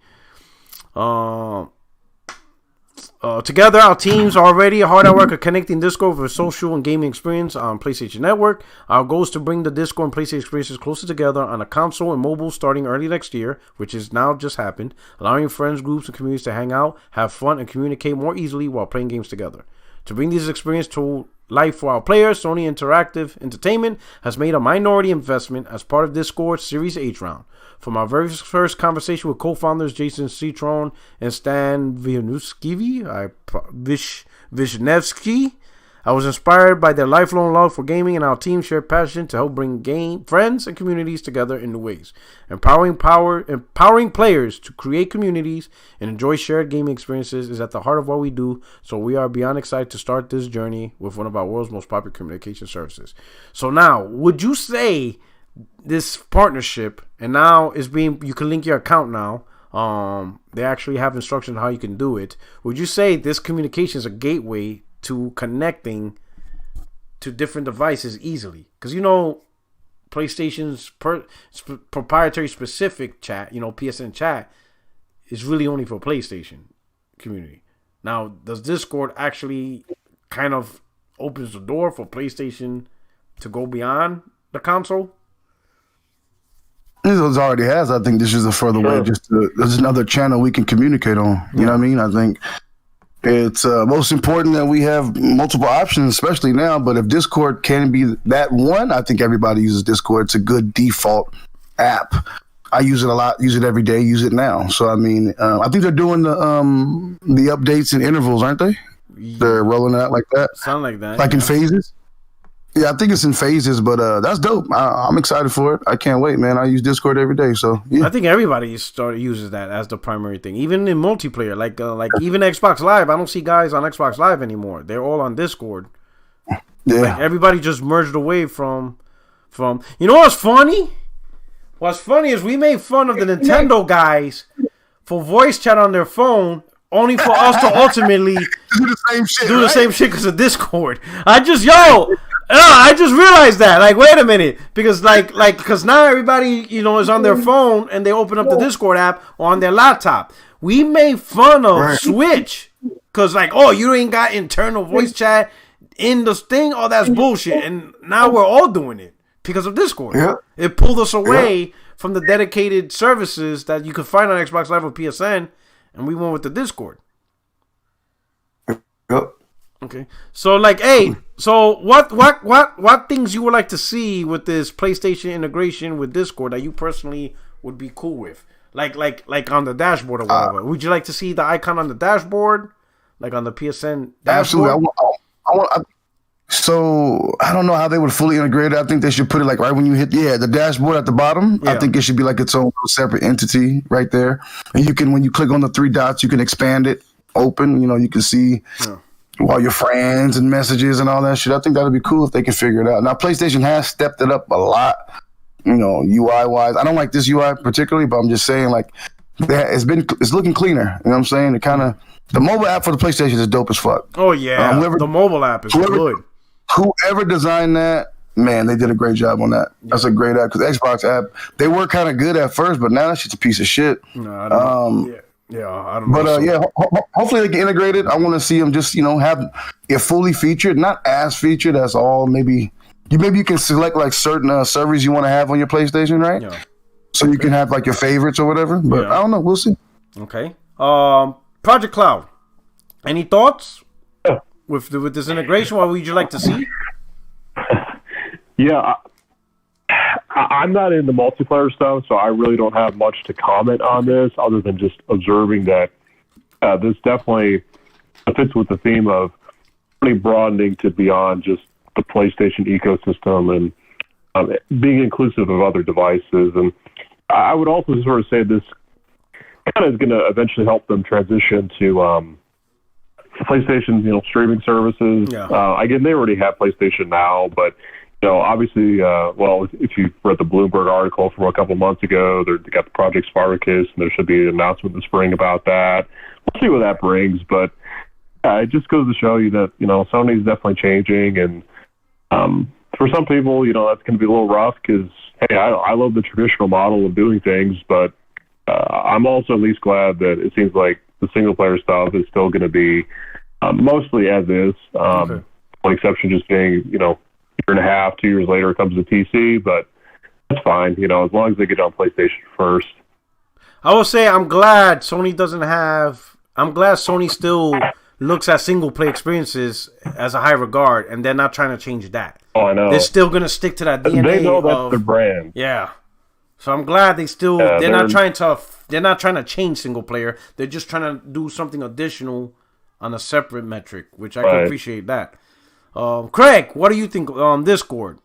Together, our teams are already hard at work at connecting Discord for social and gaming experience on PlayStation Network. Our goal is to bring the Discord and PlayStation experiences closer together on a console and mobile starting early next year, which has now just happened, allowing friends, groups, and communities to hang out, have fun, and communicate more easily while playing games together. To bring these experiences to life for our players, Sony Interactive Entertainment has made a minority investment as part of Discord's Series H round. From our very first conversation with co-founders Jason Citron and Stan Vishnevsky, I was inspired by their lifelong love for gaming and our team's shared passion to help bring friends and communities together in new ways. Empowering players to create communities and enjoy shared gaming experiences is at the heart of what we do, so we are beyond excited to start this journey with one of our world's most popular communication services. So now, would you say this partnership, and now is being, you can link your account now, they actually have instructions on how you can do it, would you say this communication is a gateway to connecting to different devices easily? Because PlayStation's proprietary specific chat, PSN chat, is really only for PlayStation community. Now, does Discord actually kind of opens the door for PlayStation to go beyond the console? It already has. I think this is a further way. There's another channel we can communicate on. You know what I mean? I think it's most important that we have multiple options, especially now. But if Discord can be that one, I think everybody uses Discord. It's a good default app. I use it a lot. Use it every day. Use it now. So I mean, I think they're doing the updates in intervals, aren't they? They're rolling it out like that. Sound like that. Like in phases. Yeah, I think it's in phases, but that's dope. I'm excited for it. I can't wait, man. I use Discord every day, so yeah. I think everybody uses that as the primary thing, even in multiplayer. Like even Xbox Live, I don't see guys on Xbox Live anymore. They're all on Discord. Yeah, like everybody just merged away from. You know what's funny? What's funny is we made fun of the Nintendo guys for voice chat on their phone, only for us to ultimately do the same shit. The same shit because of Discord. I just realized that. Like, wait a minute, because because now everybody is on their phone and they open up the Discord app on their laptop. We made fun of Switch because you ain't got internal voice chat in the thing. Oh, that's bullshit. And now we're all doing it because of Discord. Yeah. It pulled us away from the dedicated services that you could find on Xbox Live or PSN, and we went with the Discord. Yep. Okay, so so what things you would like to see with this PlayStation integration with Discord that you personally would be cool with, like on the dashboard or whatever? Would you like to see the icon on the dashboard, like on the PSN dashboard? Absolutely. So I don't know how they would fully integrate it. I think they should put it right when you hit the dashboard at the bottom. Yeah. I think it should be like its own separate entity right there, and when you click on the three dots, you can expand it open. You can see. Yeah. All your friends and messages and all that shit. I think that would be cool if they can figure it out. Now, PlayStation has stepped it up a lot, UI-wise. I don't like this UI particularly, but I'm just saying, it's looking cleaner. You know what I'm saying? The mobile app for the PlayStation is dope as fuck. Oh, yeah. The mobile app is good. Whoever designed that, man, they did a great job on that. Yeah. That's a great app. Because Xbox app, they were kind of good at first, but now that shit's a piece of shit. No, I don't know. Yeah, I don't know. But hopefully they can integrate it. I want to see them just have it fully featured, not as featured as all. Maybe you can select certain servers you want to have on your PlayStation, right? Yeah. So you can have your favorites or whatever. But I don't know. We'll see. Okay. Project Cloud. Any thoughts with this integration? What would you like to see? Yeah. I'm not in the multiplayer stuff, so I really don't have much to comment on this other than just observing that this definitely fits with the theme of really broadening to beyond just the PlayStation ecosystem and being inclusive of other devices. And I would also sort of say this kind of is going to eventually help them transition to PlayStation's streaming services. Yeah. Again, they already have PlayStation Now, but obviously, if you read the Bloomberg article from a couple months ago, they got the Project Spartacus, and there should be an announcement in the spring about that. We'll see what that brings, but it just goes to show you that, Sony's definitely changing, and for some people, that's going to be a little rough because, hey, I love the traditional model of doing things, but I'm also at least glad that it seems like the single player stuff is still going to be mostly as is. One exception just being, you know, year and a half, 2 years later, it comes to PC, but that's fine. You know, as long as they get on PlayStation first. I will say I'm glad Sony doesn't have. I'm glad Sony still looks at single player experiences as a high regard, and they're not trying to change that. Oh, I know. They're still gonna stick to that DNA. They know that's their brand. Yeah. So I'm glad they still. they're not trying to. They're not trying to change single player. They're just trying to do something additional on a separate metric, which I can appreciate that. Craig, what do you think on Discord?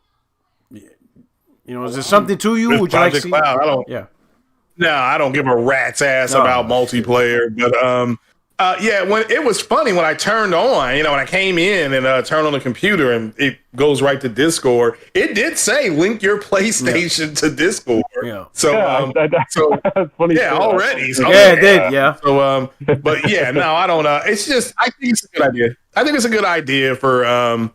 You know, is there something to you? Would you like to see? Cloud, I don't give a rat's ass about multiplayer, but yeah, when it was funny when I turned on, you know, when I came in and turned on the computer and it goes right to Discord, it did say link your PlayStation to Discord. Yeah. So, that's funny. Yeah, already. So, yeah, it did. Yeah. So, but yeah, no, I don't know. It's just, I think it's a good idea. I think it's a good idea for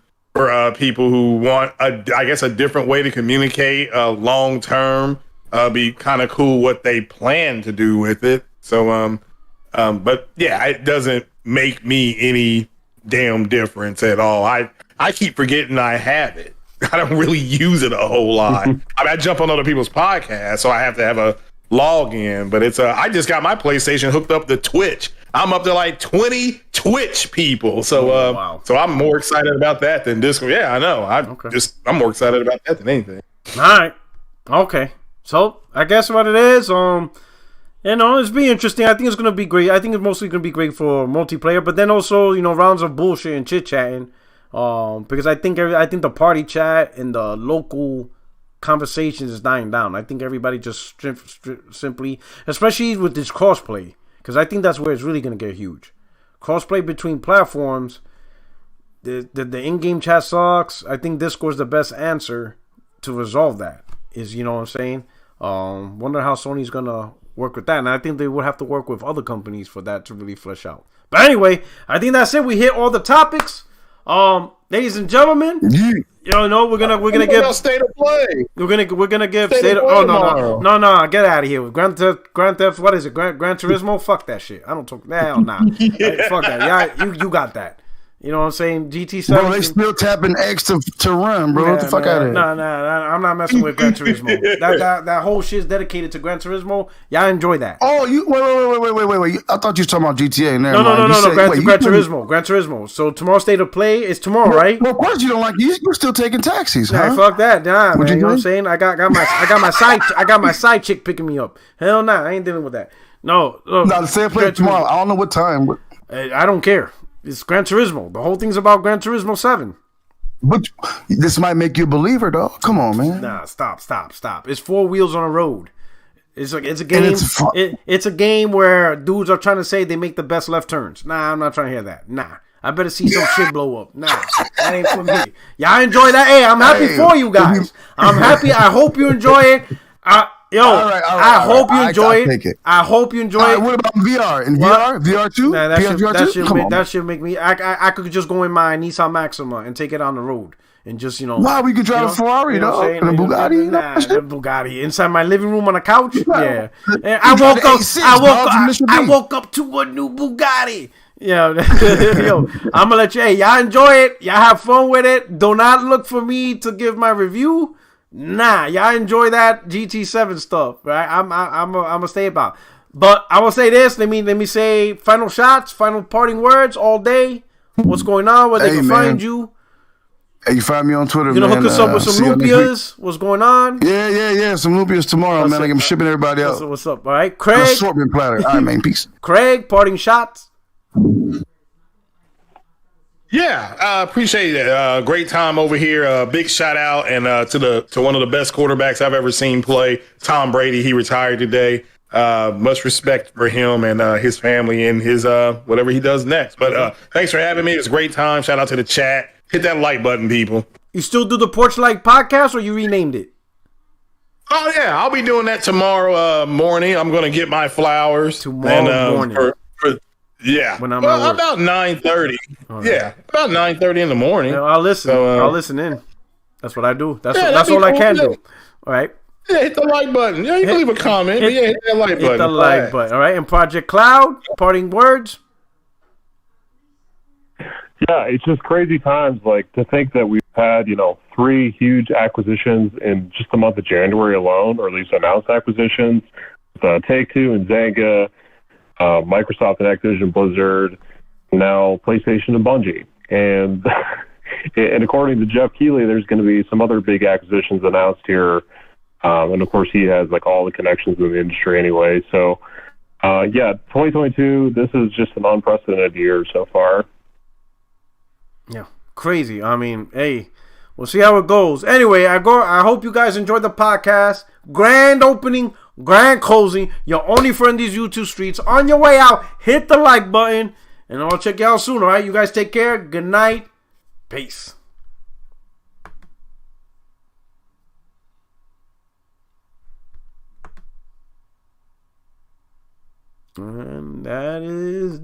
people who want I guess a different way to communicate long term. Be kind of cool what they plan to do with it. So, but yeah, it doesn't make me any damn difference at all. I keep forgetting I have it. I don't really use it a whole lot. I mean, I jump on other people's podcasts, so I have to have a login. But it's I just got my PlayStation hooked up to Twitch. I'm up to like 20 Twitch people. So, so I'm more excited about that than Discord. Yeah, I know. I'm more excited about that than anything. All right. Okay. So I guess what it is, you know, it's be interesting. I think it's gonna be great. I think it's mostly gonna be great for multiplayer, but then also, you know, rounds of bullshit and chit chatting. Because I think the party chat and the local conversations is dying down. I think everybody just simply, especially with this crossplay, because I think that's where it's really gonna get huge. Crossplay between platforms. The in-game chat sucks. I think Discord's the best answer to resolve that. Is, you know what I'm saying? Wonder how Sony's gonna work with that, and I think they would have to work with other companies for that to really flesh out. But anyway, I think that's it. We hit all the topics. Ladies and gentlemen, you know we're gonna give state of play. We're gonna give state of no, get out of here with Grand Theft. What is it? Gran Turismo? Fuck that shit. I don't talk. Hell nah. Fuck that. Yeah, you got that. You know what I'm saying? GT7. Bro, they still tapping X to run, bro. Get the fuck out of here. Nah, I'm not messing with Gran Turismo. that whole shit's dedicated to Gran Turismo. Y'all enjoy that. Oh, you wait. I thought you were talking about GTA. No. Gran Turismo. So tomorrow's state of play is tomorrow, right? Well, of course you don't like you. You're still taking taxis, huh? Hey, fuck that, nah, man. You know what I'm saying? I got my side chick picking me up. Hell nah, I ain't dealing with that. No, the state of play tomorrow. I don't know what time. I don't care. It's Gran Turismo. The whole thing's about Gran Turismo 7. But this might make you a believer, though. Come on, man. Nah, stop. It's 4 wheels on a road. It's a game. It's a game where dudes are trying to say they make the best left turns. Nah, I'm not trying to hear that. Nah, I better see some shit blow up. Nah, that ain't for me. Y'all enjoy that? Hey, I'm happy for you guys. I'm happy. I hope you enjoy it. I hope you enjoy it. I hope you enjoy it. What about VR? In VR too? Nah, that should make me. I could just go in my Nissan Maxima and take it on the road and just, you know. Wow, we could drive a Ferrari, though, and a Bugatti. The Bugatti inside my living room on a couch. Yeah, and I woke up to a new Bugatti. Yeah, yo, I'm gonna let you. Hey, y'all enjoy it. Y'all have fun with it. Do not look for me to give my review. Nah, y'all enjoy that GT7 stuff, right? I'm gonna stay about. But I will say this. Let me say final shots, final parting words all day. What's going on? Where they can find you? Hey, you find me on Twitter, man. You gonna hook us up with some lupias? What's going on? Yeah. Some lupias tomorrow, man. I'm shipping everybody out. What's up? All right, Craig. Assortment platter. All right, man. Peace. Craig, parting shots. Yeah, I appreciate it. Great time over here. Big shout out and to one of the best quarterbacks I've ever seen play, Tom Brady. He retired today. Much respect for him and his family and his whatever he does next. But thanks for having me. It's a great time. Shout out to the chat. Hit that like button, people. You still do the Porch Light podcast, or you renamed it? Oh yeah, I'll be doing that tomorrow morning. I'm gonna get my flowers tomorrow morning. Yeah, about 9:30. Right. Yeah, about 9:30 in the morning. Yeah, I'll listen. I'll listen in. That's what I do. That's all I can do. All right. Yeah, hit the like button. Yeah, you can leave a comment, but yeah, hit that like button. Hit the like button. All right. And Project Cloud, parting words. Yeah, it's just crazy times. Like to think that we've had, 3 huge acquisitions in just the month of January alone, or at least announced acquisitions. Take-Two and Zynga, Microsoft and Activision Blizzard, now PlayStation and Bungie. And and according to Jeff Keighley, there's going to be some other big acquisitions announced here. And of course, he has like all the connections in the industry anyway. So, 2022, this is just an unprecedented year so far. Yeah, crazy. I mean, hey, we'll see how it goes. Anyway, I hope you guys enjoyed the podcast. Grand opening, grand closing. Your only friend these YouTube streets. On your way out, hit the like button, and I'll check you out soon. All right, you guys take care. Good night. Peace. And that is